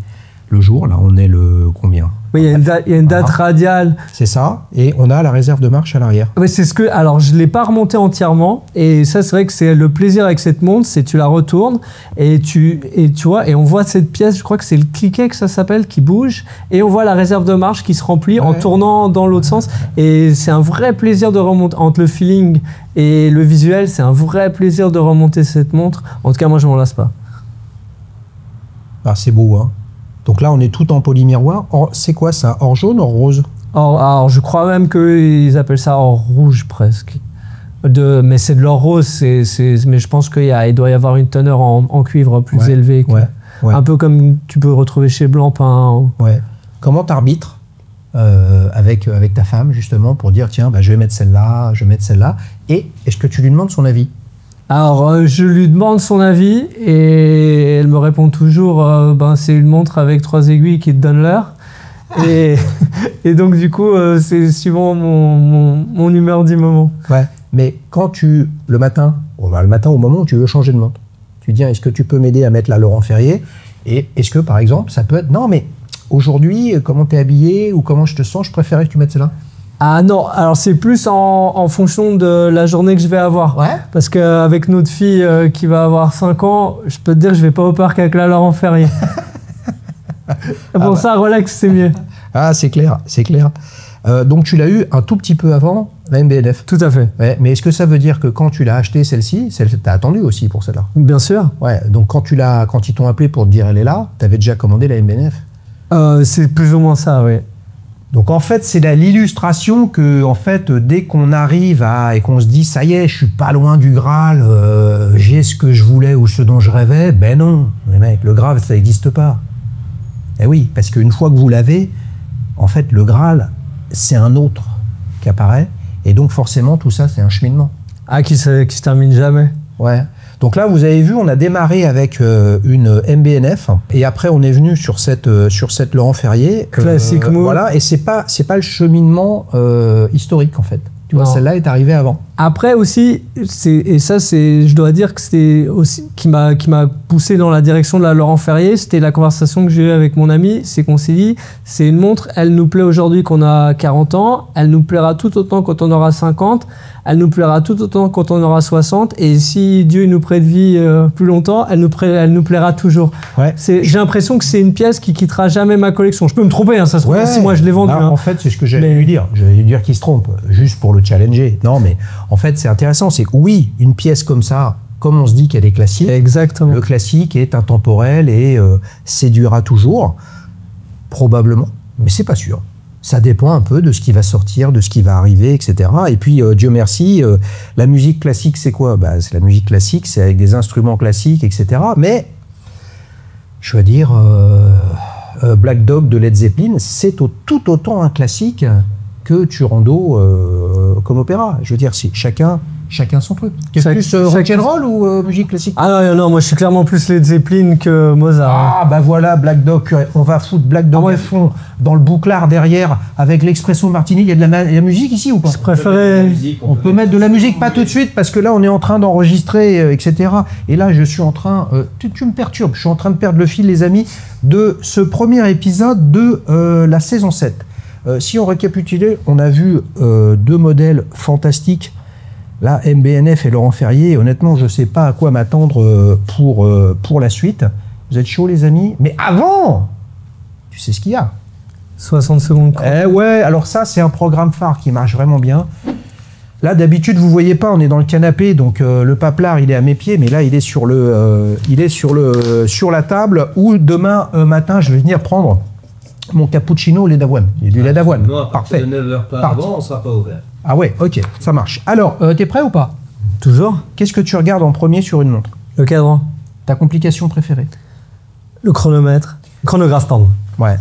le jour, là on est le combien? Oui, il y a une date radiale. C'est ça, et on a la réserve de marche à l'arrière. Oui, alors je ne l'ai pas remonté entièrement, et ça c'est vrai que c'est le plaisir avec cette montre, c'est tu la retournes, et tu vois, et on voit cette pièce, je crois que c'est le cliquet que ça s'appelle, qui bouge, et on voit la réserve de marche qui se remplit en tournant dans l'autre sens, et c'est un vrai plaisir de remonter, entre le feeling et le visuel, c'est un vrai plaisir de remonter cette montre. En tout cas, moi je ne m'en lasse pas. Ah, c'est beau, hein. Donc là, on est tout en polymiroir. C'est quoi ça? Or jaune, or rose? Alors, je crois même qu'ils appellent ça or rouge presque. Mais c'est de l'or rose. Mais je pense qu'il doit y avoir une teneur en cuivre plus élevée. Un peu comme tu peux retrouver chez Blancpain. Comment tu arbitres avec ta femme, justement, pour dire, tiens, je vais mettre celle-là, je vais mettre celle-là. Et est-ce que tu lui demandes son avis? Alors, je lui demande son avis et elle me répond toujours c'est une montre avec 3 aiguilles qui te donne l'heure. Et donc, du coup, c'est suivant mon humeur du moment. Ouais, mais quand le matin, au moment où tu veux changer de montre, tu dis, est-ce que tu peux m'aider à mettre la Laurent Ferrier? Et est-ce que, par exemple, ça peut être, non, mais aujourd'hui, comment tu es habillé ou comment je te sens, je préférais que tu mettes celle-là? Ah non, alors c'est plus en fonction de la journée que je vais avoir. Parce qu'avec notre fille qui va avoir 5 ans, je peux te dire que je vais pas au parc avec la Laurent Ferrier. Ça, relax, c'est mieux. Ah, c'est clair. Donc tu l'as eu un tout petit peu avant la MB&F. Tout à fait. Ouais, mais est-ce que ça veut dire que quand tu l'as acheté celle-ci, t'as attendu aussi pour celle-là? Bien sûr. Ouais, donc quand ils t'ont appelé pour te dire elle est là, t'avais déjà commandé la MB&F? C'est plus ou moins ça, oui. Donc en fait, c'est l'illustration que dès qu'on arrive et qu'on se dit ça y est, je suis pas loin du Graal, j'ai ce que je voulais ou ce dont je rêvais, ben non, les mecs, le Graal ça n'existe pas. Eh oui, parce qu'une fois que vous l'avez, en fait le Graal c'est un autre qui apparaît Et donc forcément, tout ça, c'est un cheminement. Ah, qui se termine jamais. Ouais. Donc là, vous avez vu, on a démarré avec une MB&F et après on est venu sur cette Laurent Ferrier. Classique move. Voilà, et c'est pas le cheminement historique en fait. Tu vois, celle-là est arrivée avant. Après aussi, je dois dire que c'est aussi qui m'a poussé dans la direction de la Laurent Ferrier. C'était la conversation que j'ai eue avec mon ami. C'est qu'on s'est dit, c'est une montre, elle nous plaît aujourd'hui qu'on a 40 ans, elle nous plaira tout autant quand on aura 50, elle nous plaira tout autant quand on aura 60, et si Dieu nous prête vie plus longtemps, elle nous plaira toujours. Ouais. J'ai l'impression que c'est une pièce qui quittera jamais ma collection. Je peux me tromper, hein, ça se trouve, si moi je l'ai vendue. En fait, c'est ce que j'allais lui dire. J'allais lui dire qu'il se trompe, juste pour le challenger. Non, mais en fait, c'est intéressant. C'est que oui, une pièce comme ça, comme on se dit qu'elle est classique, exactement. Le classique est intemporel et séduira toujours, probablement, mais c'est pas sûr. Ça dépend un peu de ce qui va sortir, de ce qui va arriver, etc. Et puis, Dieu merci, la musique classique, c'est quoi? C'est la musique classique, c'est avec des instruments classiques, etc. Mais, je veux dire, Black Dog de Led Zeppelin, c'est tout autant un classique que Turando comme opéra. Je veux dire, c'est chacun son truc. Qu'est-ce plus rock'n'roll ou musique classique? Ah non, moi je suis clairement plus Led Zeppelin que Mozart. Ah bah voilà, Black Dog, on va foutre Black Dog à fond dans le bouclard derrière avec l'expresso martini. Il y a de la musique ici ou pas? Je préférais... On peut mettre de la musique, pas tout de suite, parce que là on est en train d'enregistrer, etc. Et là je suis en train... tu me perturbes, je suis en train de perdre le fil, les amis, de ce premier épisode de la saison 7. Si on récapitule, on a vu deux modèles fantastiques. Là, MB&F et Laurent Ferrier, honnêtement, je ne sais pas à quoi m'attendre pour la suite. Vous êtes chauds, les amis? Mais avant, tu sais ce qu'il y a? 60 secondes. Ouais, alors ça, c'est un programme phare qui marche vraiment bien. Là, d'habitude, vous ne voyez pas, on est dans le canapé, donc le paplard, il est à mes pieds, mais là, il est sur la table, où demain matin, je vais venir prendre mon cappuccino au lait d'avoine. Il y a du lait d'avoine. Parfait. De 9h par avant, on ne sera pas ouvert. Ah ouais, ok, ça marche. Alors, t'es prêt ou pas? Toujours. Qu'est-ce que tu regardes en premier sur une montre? Le cadran. Ta complication préférée? Le chronomètre. Chronographe, pardon. Ouais,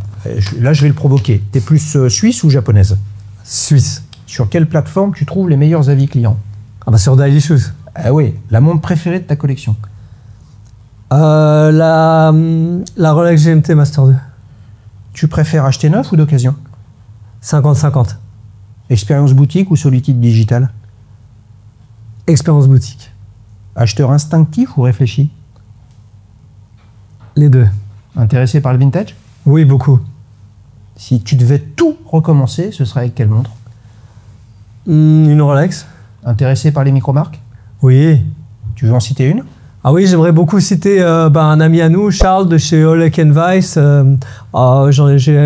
là je vais le provoquer. T'es plus suisse ou japonaise? Suisse. Sur quelle plateforme tu trouves les meilleurs avis clients? Ah bah sur Daily Shoes. Ah oui, la montre préférée de ta collection? La Rolex GMT Master 2. Tu préfères acheter neuf ou d'occasion? 50-50. Expérience boutique ou solitude digitale? Expérience boutique. Acheteur instinctif ou réfléchi? Les deux. Intéressé par le vintage? Oui, beaucoup. Si tu devais tout recommencer, ce serait avec quelle montre? Une Rolex. Intéressé par les micro-marques? Oui. Tu veux en citer une? Ah oui, j'aimerais beaucoup citer un ami à nous, Charles, de chez Oleg & Weiss.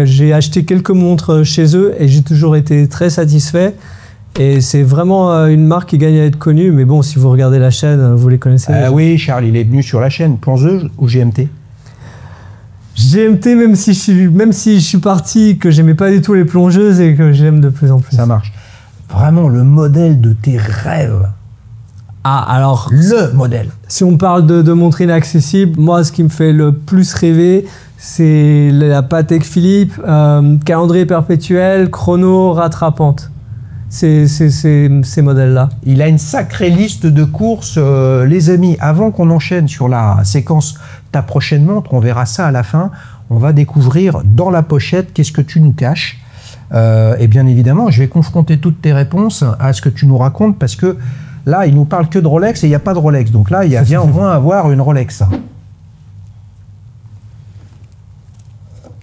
J'ai acheté quelques montres chez eux et j'ai toujours été très satisfait. Et c'est vraiment une marque qui gagne à être connue. Mais bon, si vous regardez la chaîne, vous les connaissez. Oui, Charles, il est venu sur la chaîne. Plongeuse ou GMT? GMT, même si je suis parti, que j'aimais pas du tout les plongeuses et que j'aime de plus en plus. Ça marche. Vraiment le modèle de tes rêves. Ah, alors... Le modèle. Si on parle de montres inaccessibles, moi, ce qui me fait le plus rêver, c'est la Patek Philippe, calendrier perpétuel, chrono rattrapante. Ces modèles-là. Il a une sacrée liste de courses. Les amis, avant qu'on enchaîne sur la séquence ta prochaine montre, on verra ça à la fin, on va découvrir dans la pochette qu'est-ce que tu nous caches. Et bien évidemment, je vais confronter toutes tes réponses à ce que tu nous racontes, parce que là, il nous parle que de Rolex et il n'y a pas de Rolex. Donc là, il y a bien au moins à avoir une Rolex.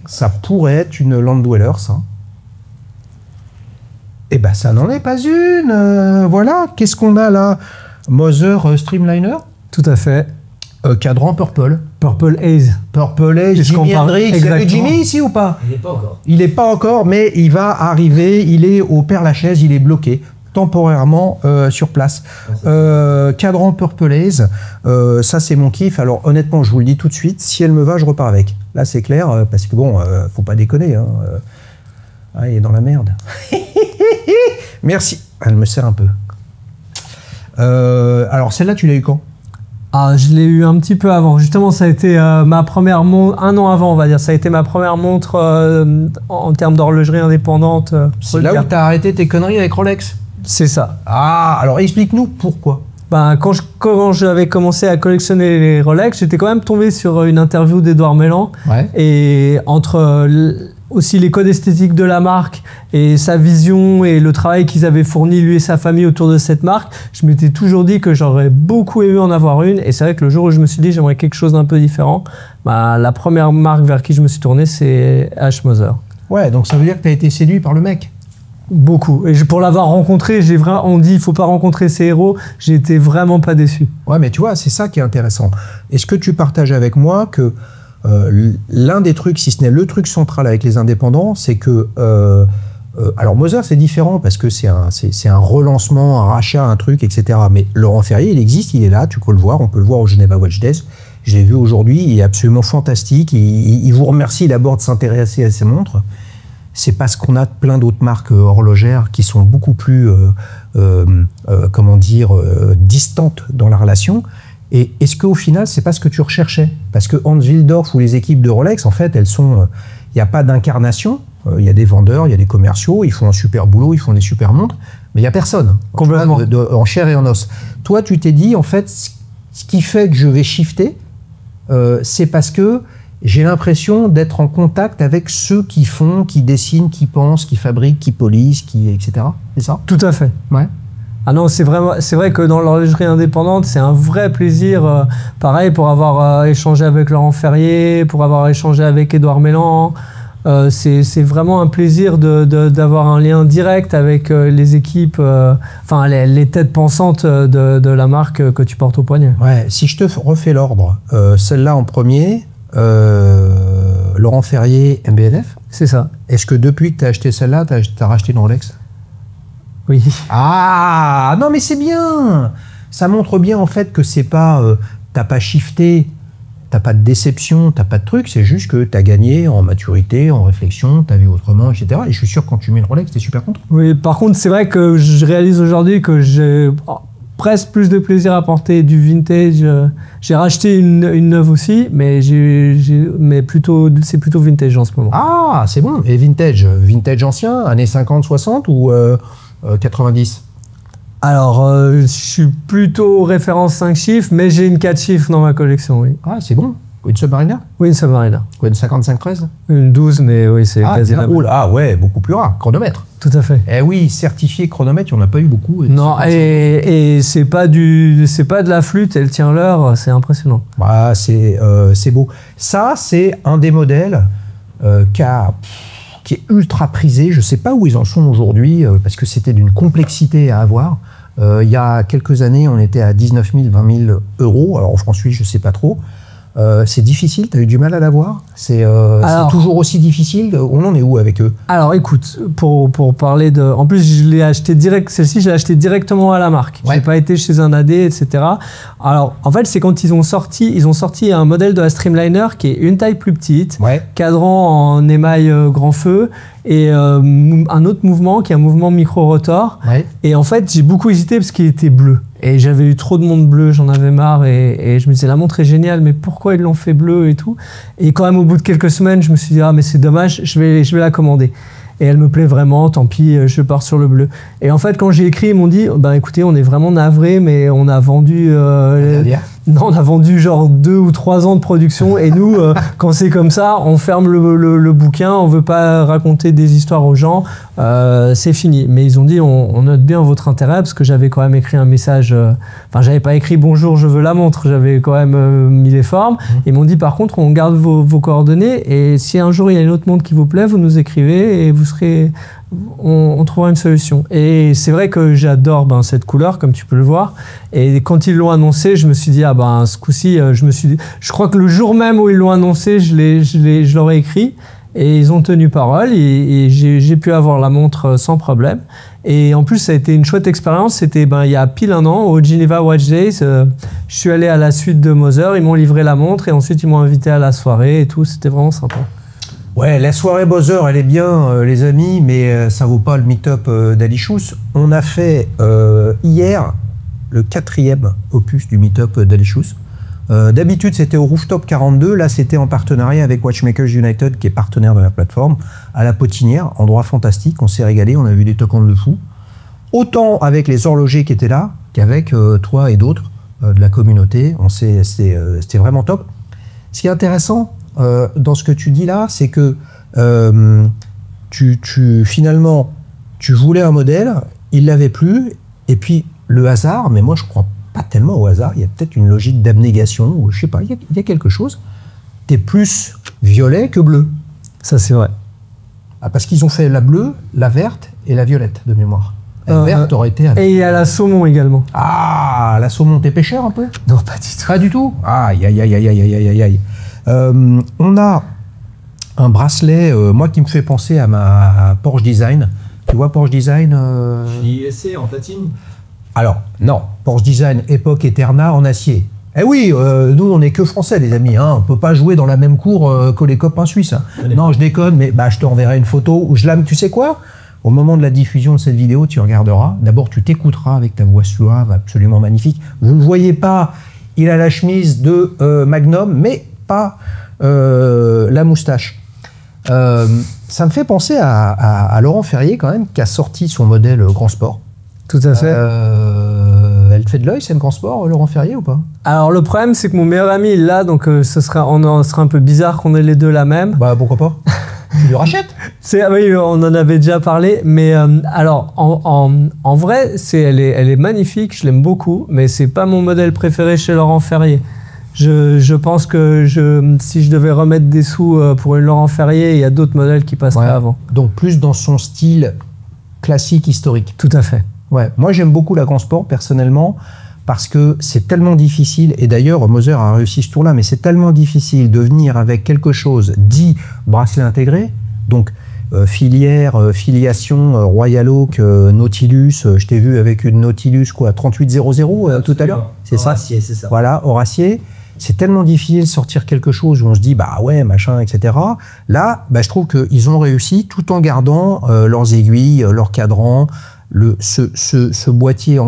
Ça pourrait être une Land Dweller, ça. Eh ben, ça n'en est pas une. Voilà. Qu'est-ce qu'on a là? Mother Streamliner? Tout à fait. Cadran Purple. Purple Haze. Purple Haze, Jimi Hendrix. Il y a Jimmy ici ou pas? Il n'est pas encore. Il n'est pas encore, mais il va arriver. Il est au Père-Lachaise, il est bloqué temporairement sur place. Cadran Purple Haze, ça c'est mon kiff. Alors honnêtement, je vous le dis tout de suite, si elle me va, je repars avec. Là c'est clair, parce que bon, faut pas déconner. Hein. Ah, il est dans la merde. Merci. Elle me sert un peu. Alors celle-là, tu l'as eu quand? Ah, je l'ai eu un petit peu avant. Justement, ça a été ma première montre, un an avant, on va dire. Ça a été ma première montre en termes d'horlogerie indépendante. C'est là où tu as arrêté tes conneries avec Rolex? C'est ça. Ah, alors explique-nous pourquoi. Ben, quand j'avais commencé à collectionner les Rolex, j'étais quand même tombé sur une interview d'Edouard Mélan. Ouais. Et entre aussi les codes esthétiques de la marque et sa vision et le travail qu'ils avaient fourni, lui et sa famille, autour de cette marque, je m'étais toujours dit que j'aurais beaucoup aimé en avoir une. Et c'est vrai que le jour où je me suis dit j'aimerais quelque chose d'un peu différent, ben, la première marque vers qui je me suis tourné, c'est H. Moser. Ouais, donc ça veut dire que tu as été séduit par le mec. Beaucoup. Et pour l'avoir rencontré, on dit il faut pas rencontrer ses héros, j'ai été vraiment pas déçu. Ouais, mais tu vois, c'est ça qui est intéressant. Est-ce que tu partages avec moi que l'un des trucs, si ce n'est le truc central avec les indépendants, c'est que... alors Moser, c'est différent parce que c'est un relancement, un rachat, un truc, etc. Mais Laurent Ferrier, il existe, il est là, tu peux le voir, on peut le voir au Geneva Watch Days. Je l'ai vu aujourd'hui, il est absolument fantastique. Il vous remercie d'abord de s'intéresser à ces montres. C'est parce qu'on a plein d'autres marques horlogères qui sont beaucoup plus, comment dire, distantes dans la relation. Et est-ce qu'au final, c'est pas ce que tu recherchais? Parce que Hans Wilsdorf ou les équipes de Rolex, en fait, elles sont... Il n'y a pas d'incarnation. Il y a des vendeurs, il y a des commerciaux, ils font un super boulot, ils font des super montres, mais il n'y a personne. Complètement. En chair et en os. Toi, tu t'es dit, en fait, ce qui fait que je vais shifter, c'est parce que j'ai l'impression d'être en contact avec ceux qui font, qui dessinent, qui pensent, qui fabriquent, qui polissent, etc. C'est ça? Tout à fait. Ouais. Ah non, c'est vrai que dans l'horlogerie indépendante, c'est un vrai plaisir. Pareil, pour avoir échangé avec Laurent Ferrier, pour avoir échangé avec Édouard Mélan. C'est vraiment un plaisir d'avoir un lien direct avec les équipes, enfin les têtes pensantes de la marque que tu portes au poignet. Ouais, si je te refais l'ordre, celle-là en premier, Laurent Ferrier, MB&F. C'est ça. Est-ce que depuis que tu as acheté celle-là, tu as racheté une Rolex? Oui. Ah, non mais c'est bien. Ça montre bien en fait que c'est pas, t'as pas shifté, t'as pas de déception, t'as pas de truc, c'est juste que t'as gagné en maturité, en réflexion, t'as vu autrement, etc. Et je suis sûr que quand tu mets une Rolex, t'es super content. Oui, par contre, c'est vrai que je réalise aujourd'hui que j'ai presque plus de plaisir à porter du vintage. J'ai racheté une neuve aussi, mais c'est plutôt vintage en ce moment. Ah, c'est bon. Et vintage ancien, années 50, 60 ou 90? Alors, je suis plutôt référence 5 chiffres, mais j'ai une 4 chiffres dans ma collection, oui. Ah, c'est bon. Une Submariner? Oui, une Submariner. Quoi, une 55-13? Une 12, mais oui, c'est quasi la même. Ah ouais, beaucoup plus rare. Chronomètre. Tout à fait. Eh oui, certifié chronomètre, il n'y en a pas eu beaucoup. Non, et c'est pas de la flûte, elle tient l'heure, c'est impressionnant. Bah, c'est beau. Ça, c'est un des modèles qui est ultra prisé. Je ne sais pas où ils en sont aujourd'hui, parce que c'était d'une complexité à avoir. Il y a quelques années, on était à 19 000, 20 000 euros. Alors en francs suisses, je ne sais pas trop. C'est difficile, tu as eu du mal à l'avoir? C'est toujours aussi difficile? On en est où avec eux? Alors écoute, pour parler de... En plus, je l'ai acheté direct, celle-ci, je l'ai acheté directement à la marque. Ouais. Je n'ai pas été chez un AD, etc. Alors, en fait, c'est quand ils ont sorti un modèle de la Streamliner qui est une taille plus petite, ouais, cadran en émail grand feu, et un autre mouvement qui est un mouvement micro-rotor. Ouais. Et en fait, j'ai beaucoup hésité parce qu'il était bleu. Et j'avais eu trop de montres bleues, j'en avais marre. Et je me disais, la montre est géniale, mais pourquoi ils l'ont fait bleu et tout? Et quand même, au bout de quelques semaines, je me suis dit, ah, mais c'est dommage, je vais la commander. Et elle me plaît vraiment, tant pis, je pars sur le bleu. Et en fait, quand j'ai écrit, ils m'ont dit, bah écoutez, on est vraiment navrés, mais on a vendu... Non, on a vendu genre 2 ou 3 ans de production, et nous, quand c'est comme ça, on ferme le bouquin, on veut pas raconter des histoires aux gens, c'est fini. Mais ils ont dit, on note bien votre intérêt, parce que j'avais quand même écrit un message, enfin j'avais pas écrit bonjour, je veux la montre, j'avais quand même mis les formes. Ils m'ont dit, par contre, on garde vos coordonnées, et si un jour il y a une autre montre qui vous plaît, vous nous écrivez, et vous serez... On trouvera une solution. Et c'est vrai que j'adore cette couleur, comme tu peux le voir. Et quand ils l'ont annoncé, je me suis dit, ah ben ce coup-ci, je crois que le jour même où ils l'ont annoncé, je leur ai écrit. Et ils ont tenu parole. Et j'ai pu avoir la montre sans problème. Et en plus, ça a été une chouette expérience. C'était il y a pile un an, au Geneva Watch Days. Je suis allé à la suite de Moser. Ils m'ont livré la montre. Et ensuite, ils m'ont invité à la soirée et tout. C'était vraiment sympa. Ouais, la soirée Moser, elle est bien, les amis, mais ça vaut pas le meet-up d'Ali Schous. On a fait hier le 4e opus du meet-up d'Ali Schous. D'habitude, c'était au Rooftop 42. Là, c'était en partenariat avec Watchmakers United, qui est partenaire de la plateforme, à la Potinière, endroit fantastique. On s'est régalé, on a vu des tokens de fou. autant avec les horlogers qui étaient là, qu'avec toi et d'autres de la communauté. C'était vraiment top. Ce qui est intéressant dans ce que tu dis là, c'est que finalement, tu voulais un modèle, il l'avait plus, et puis le hasard, mais moi je crois pas tellement au hasard, il y a peut-être une logique d'abnégation, ou je sais pas, il y a quelque chose. T'es plus violet que bleu. Ça c'est vrai. Ah, parce qu'ils ont fait la bleue, la verte et la violette de mémoire. La verte aurait été... Et il y a la saumon également. Ah, la saumon, t'es pêcheur un peu? Non, pas du tout. Pas du tout? Aïe, aïe, aïe, aïe, aïe, aïe, aïe. On a un bracelet, moi, qui me fait penser à ma Porsche Design. Tu vois Porsche Design JSC en platine? Alors, non. Porsche Design, époque Eterna en acier. Eh oui, nous, on n'est que français, les amis. Hein. On ne peut pas jouer dans la même cour que les copains suisses. Hein. Non, je déconne, mais bah, je te renverrai une photo où je l'âme. Tu sais quoi? Au moment de la diffusion de cette vidéo, tu regarderas. D'abord, tu t'écouteras avec ta voix suave, absolument magnifique. Vous ne le voyez pas, il a la chemise de Magnum, mais pas la moustache. Ça me fait penser à Laurent Ferrier, quand même, qui a sorti son modèle Grand Sport. Tout à fait. Elle fait de l'œil, c'est Grand Sport, Laurent Ferrier, ou pas? Alors, le problème, c'est que mon meilleur ami, il l'a, donc ce serait un peu bizarre qu'on ait les deux la même. Bah, pourquoi pas? Tu lui rachètes? Oui, on en avait déjà parlé, mais alors, en vrai, elle est magnifique, je l'aime beaucoup, mais c'est pas mon modèle préféré chez Laurent Ferrier. Je pense que si je devais remettre des sous pour une Laurent Ferrier, il y a d'autres modèles qui passeraient avant. Donc plus dans son style classique, historique. Tout à fait. Ouais. Moi, j'aime beaucoup la Grand Sport, personnellement, parce que c'est tellement difficile, et d'ailleurs, Moser a réussi ce tour-là, mais c'est tellement difficile de venir avec quelque chose dit bracelet intégré, donc filière, filiation Royal Oak, Nautilus, je t'ai vu avec une Nautilus, quoi, 3800 tout à l'heure. C'est ça? Horacier, c'est ça. Voilà, Horacier. C'est tellement difficile de sortir quelque chose où on se dit, bah ouais, machin, etc. Là, bah, je trouve qu'ils ont réussi tout en gardant leurs aiguilles, leurs cadrans, ce boîtier,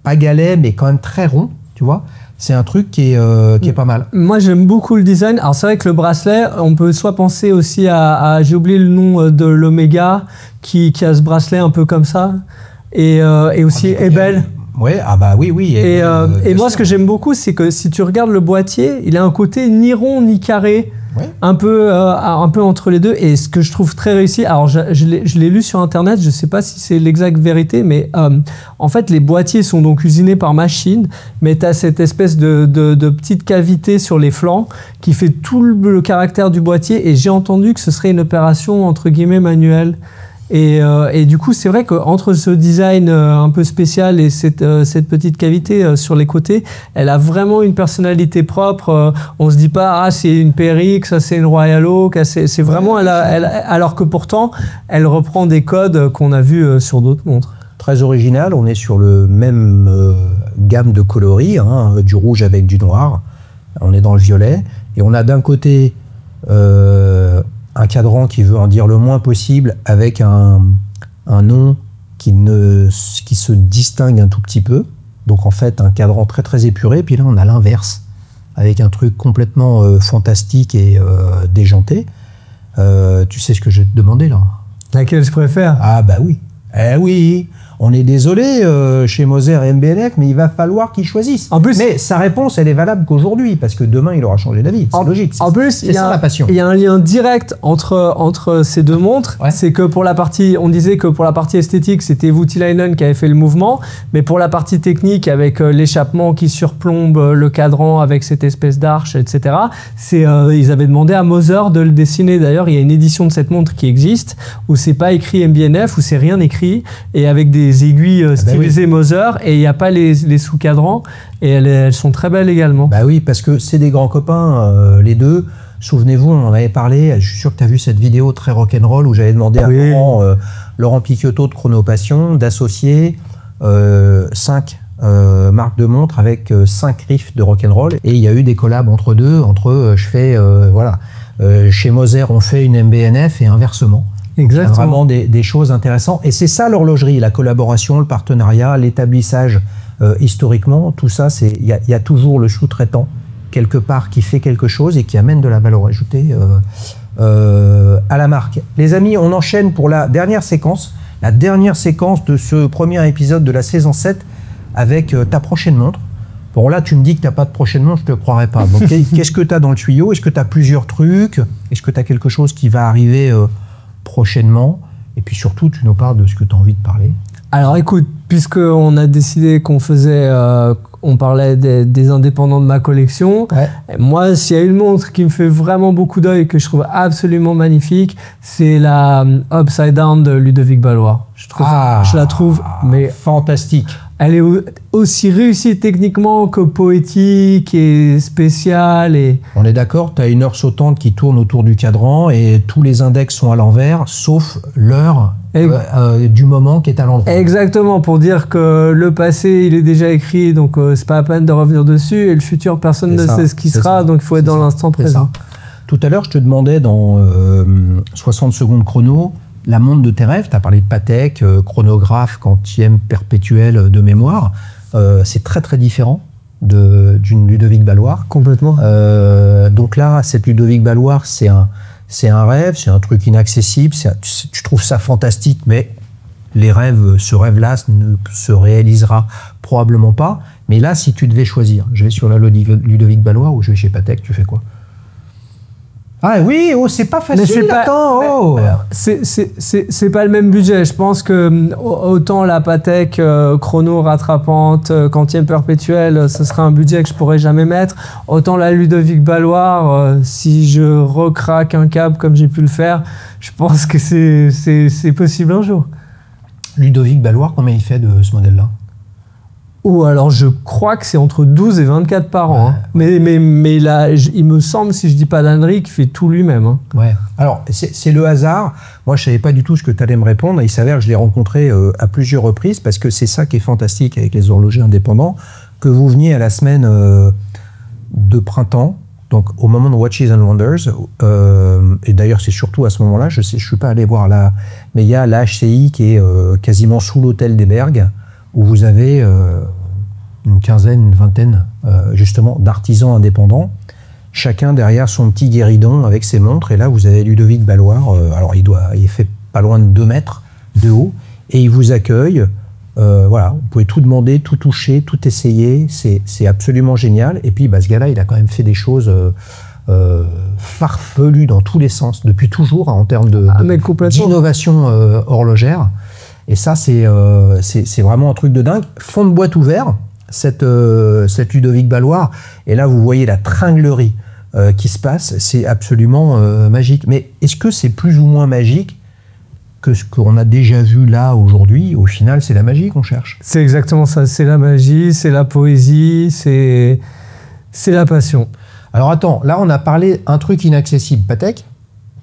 pas galet, mais quand même très rond, tu vois. C'est un truc qui est pas mal. Moi, j'aime beaucoup le design. Alors, c'est vrai que le bracelet, on peut soit penser aussi j'ai oublié le nom de l'Omega, qui a ce bracelet un peu comme ça, et aussi Ebel. Ouais, ah bah oui, oui. Et moi, ce que j'aime beaucoup, c'est que si tu regardes le boîtier, il a un côté ni rond ni carré, un peu entre les deux. Et ce que je trouve très réussi, alors je l'ai lu sur Internet, je ne sais pas si c'est l'exacte vérité, mais en fait, les boîtiers sont donc usinés par machine, mais tu as cette espèce de petite cavité sur les flancs qui fait tout le caractère du boîtier. Et j'ai entendu que ce serait une opération entre guillemets manuelle. Et du coup, c'est vrai qu'entre ce design un peu spécial et cette petite cavité sur les côtés, elle a vraiment une personnalité propre. On se dit pas, ah, c'est une PRX, ça c'est une Royal Oak. C'est vraiment, alors que pourtant, elle reprend des codes qu'on a vus sur d'autres montres. Très original, on est sur le même gamme de coloris, hein, du rouge avec du noir. On est dans le violet. Et on a d'un côté... un cadran qui veut en dire le moins possible, avec un nom qui se distingue un tout petit peu. Donc en fait, un cadran très très épuré. Puis là, on a l'inverse, avec un truc complètement fantastique et déjanté. Tu sais ce que je vais te demander là? Laquelle je préfère? Ah bah oui. Eh oui, on est désolé chez Moser et MB&F, mais il va falloir qu'ils choisissent. En plus, mais sa réponse, elle est valable qu'aujourd'hui, parce que demain, il aura changé d'avis. C'est logique. En plus, c'est ça la passion. Il y a un lien direct entre ces deux montres. Ouais. C'est que pour la partie, on disait que pour la partie esthétique, c'était Voutilainen qui avait fait le mouvement, mais pour la partie technique, avec l'échappement qui surplombe le cadran avec cette espèce d'arche, etc., ils avaient demandé à Moser de le dessiner. D'ailleurs, il y a une édition de cette montre qui existe, où c'est pas écrit MB&F, où c'est rien écrit, et avec des aiguilles stylisées Moser, et il n'y a pas les sous-cadrans, et elles sont très belles également. Bah oui, parce que c'est des grands copains, les deux. Souvenez-vous, on en avait parlé, je suis sûr que tu as vu cette vidéo très rock'n'roll où j'avais demandé à Laurent Picciotto de Chronopassion d'associer 5 marques de montres avec 5 riffs de rock'n'roll, et il y a eu des collabs entre deux, chez Moser on fait une MB&F et inversement. Exactement. Vraiment des choses intéressantes. Et c'est ça l'horlogerie, la collaboration, le partenariat, l'établissage historiquement, tout ça, il y a toujours le sous-traitant quelque part qui fait quelque chose et qui amène de la valeur ajoutée à la marque. Les amis, on enchaîne pour la dernière séquence. la dernière séquence de ce premier épisode de la saison 7 avec ta prochaine montre. Bon, là, tu me dis que tu n'as pas de prochaine montre, je ne te croirais pas. Donc, qu'est-ce que tu as dans le tuyau? Est-ce que tu as plusieurs trucs? Est-ce que tu as quelque chose qui va arriver prochainement? Et puis surtout, tu nous parles de ce que tu as envie de parler. Alors écoute, puisqu'on a décidé qu'on faisait, on parlait des indépendants de ma collection, moi, s'il y a une montre qui me fait vraiment beaucoup d'œil et que je trouve absolument magnifique, c'est la Upside Down de Ludovic Balloir. Je la trouve mais fantastique. Elle est aussi réussie techniquement que poétique et spéciale. Et... On est d'accord, tu as une heure sautante qui tourne autour du cadran et tous les index sont à l'envers, sauf l'heure du moment qui est à l'endroit. Exactement, pour dire que le passé, il est déjà écrit, donc c'est pas la peine de revenir dessus, et le futur, personne ne sait ce qui sera, donc il faut être dans l'instant présent. Tout à l'heure, je te demandais dans 60 secondes chrono, la montre de tes rêves, tu as parlé de Patek, chronographe, quantième perpétuel de mémoire. C'est très très différent d'une Ludovic Balloir. Complètement. Donc là, cette Ludovic Balloir, c'est un rêve, c'est un truc inaccessible. Tu trouves ça fantastique, mais ce rêve-là ne se réalisera probablement pas. Mais là, si tu devais choisir, je vais sur la Ludovic Balloir ou je vais chez Patek, tu fais quoi? Ah oui, oh, c'est pas facile, attends, c'est pas le même budget. Je pense que autant la Patek chrono rattrapante, quantième perpétuelle, ce sera un budget que je pourrais jamais mettre. Autant la Ludovic Balloir, si je recraque un câble comme j'ai pu le faire, je pense que c'est possible un jour. Ludovic Balloir, combien il fait de ce modèle-là? Ou alors je crois que c'est entre 12 et 24 par an. Hein. Mais là, il me semble, si je dis pas d'ânerie, qu'il fait tout lui-même. Hein. Ouais. Alors, c'est le hasard. Moi, je savais pas du tout ce que tu allais me répondre. Il s'avère que je l'ai rencontré à plusieurs reprises parce que c'est ça qui est fantastique avec les horlogers indépendants, que vous veniez à la semaine de printemps, donc au moment de Watches and Wonders. Et d'ailleurs, c'est surtout à ce moment-là, je suis pas allé voir là, mais il y a la HCI qui est quasiment sous l'hôtel des Bergues, où vous avez une quinzaine, une vingtaine, justement, d'artisans indépendants, chacun derrière son petit guéridon avec ses montres. Et là, vous avez Ludovic Balloir. Alors, il fait pas loin de 2 mètres de haut, et il vous accueille. Voilà, vous pouvez tout demander, tout toucher, tout essayer. C'est absolument génial. Et puis, ce gars-là, il a quand même fait des choses farfelues dans tous les sens, depuis toujours, hein, en termes d'innovation horlogère. Et ça, c'est vraiment un truc de dingue. Fond de boîte ouvert, cette Ludovic Balloir. Et là, vous voyez la tringlerie qui se passe. C'est absolument magique. Mais est-ce que c'est plus ou moins magique que ce qu'on a déjà vu là aujourd'hui? Au final, c'est la magie qu'on cherche. C'est exactement ça. C'est la magie, c'est la poésie, c'est la passion. Alors attends, là, on a parlé un truc inaccessible. Patek,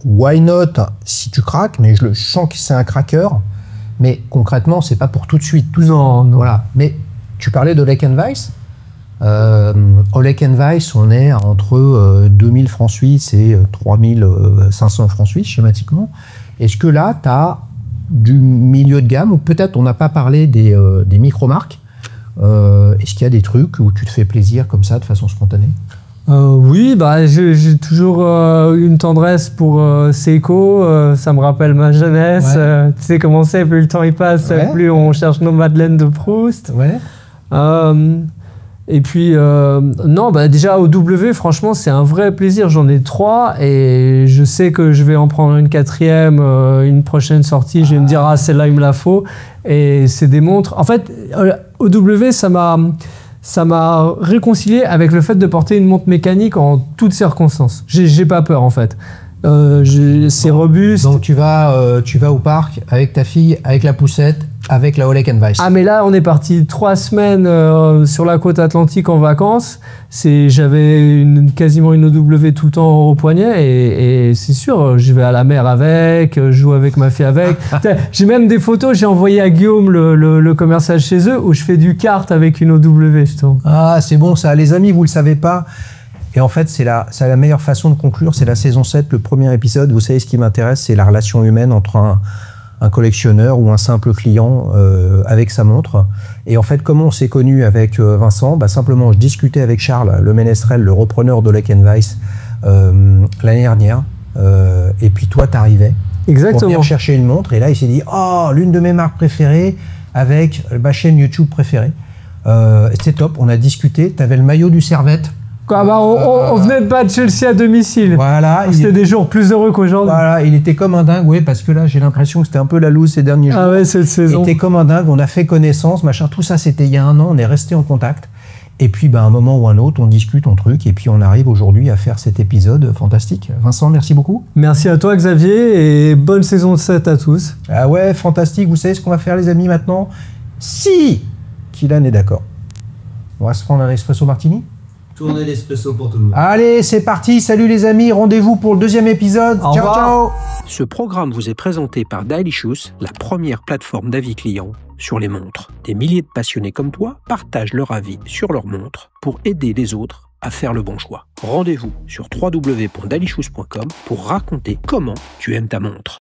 why not si tu craques? Mais je sens que c'est un craqueur. Mais concrètement, c'est pas pour tout de suite. Non. Voilà. Mais tu parlais d'Oleg & Weiss. Oleg & Weiss, on est entre 2000 francs suisses et 3500 francs suisses, schématiquement. Est-ce que là, tu as du milieu de gamme, ou peut-être on n'a pas parlé des micro-marques? Est-ce qu'il y a des trucs où tu te fais plaisir comme ça, de façon spontanée? Oui, j'ai toujours une tendresse pour Seiko, ça me rappelle ma jeunesse. Tu sais comment c'est, plus le temps il passe, plus on cherche nos Madeleines de Proust. Et puis, non, déjà au W, franchement, c'est un vrai plaisir. J'en ai 3 et je sais que je vais en prendre une 4e, une prochaine sortie. Je vais me dire, celle-là, il me la faut. Et c'est des montres. En fait, au W, ça m'a réconcilié avec le fait de porter une montre mécanique en toutes circonstances. J'ai pas peur, en fait. C'est robuste. Donc tu vas au parc avec ta fille, avec la poussette, avec la Oleg & Weiss. Ah mais là on est parti 3 semaine sur la côte atlantique en vacances. J'avais quasiment une OW tout le temps au poignet et c'est sûr, je vais à la mer avec, je joue avec ma fille avec. J'ai même des photos, j'ai envoyé à Guillaume le commercial chez eux où je fais du kart avec une OW justement. Ah c'est bon ça, les amis, vous le savez pas. Et en fait, c'est la meilleure façon de conclure, c'est la saison 7, le premier épisode. Vous savez, ce qui m'intéresse, c'est la relation humaine entre un collectionneur ou un simple client avec sa montre. Et en fait, comment on s'est connu avec Vincent? Simplement, je discutais avec Charles, le ménestrel, le repreneur d'Oleg & Weiss, l'année dernière. et puis toi, t'arrivais pour Exactement. venir chercher une montre. Et là, il s'est dit, oh, l'une de mes marques préférées avec ma chaîne YouTube préférée. C'était top, on a discuté. T'avais le maillot du Servette. Quoi, bah, on venait de battre Chelsea à domicile. Voilà. C'était des jours plus heureux qu'aujourd'hui. Voilà, il était comme un dingue, oui, parce que là, j'ai l'impression que c'était un peu la loose ces derniers jours. Ah ouais, cette Il saison. était comme un dingue, on a fait connaissance, machin. Tout ça, c'était il y a un an, on est resté en contact. Et puis, à un moment ou un autre, on discute, on truc, et puis on arrive aujourd'hui à faire cet épisode fantastique. Vincent, merci beaucoup. Merci à toi, Xavier, et bonne saison 7 à tous. Ah ouais, fantastique. Vous savez ce qu'on va faire, les amis, maintenant? Si Kylian est d'accord, on va se prendre un espresso martini. Tournez l'espresso pour tout le monde. Allez, c'est parti. Salut les amis, rendez-vous pour le deuxième épisode. Au Ciao, revoir. ciao. Ce programme vous est présenté par Dailicious, la première plateforme d'avis clients sur les montres. Des milliers de passionnés comme toi partagent leur avis sur leurs montres pour aider les autres à faire le bon choix. Rendez-vous sur www.dailicious.com pour raconter comment tu aimes ta montre.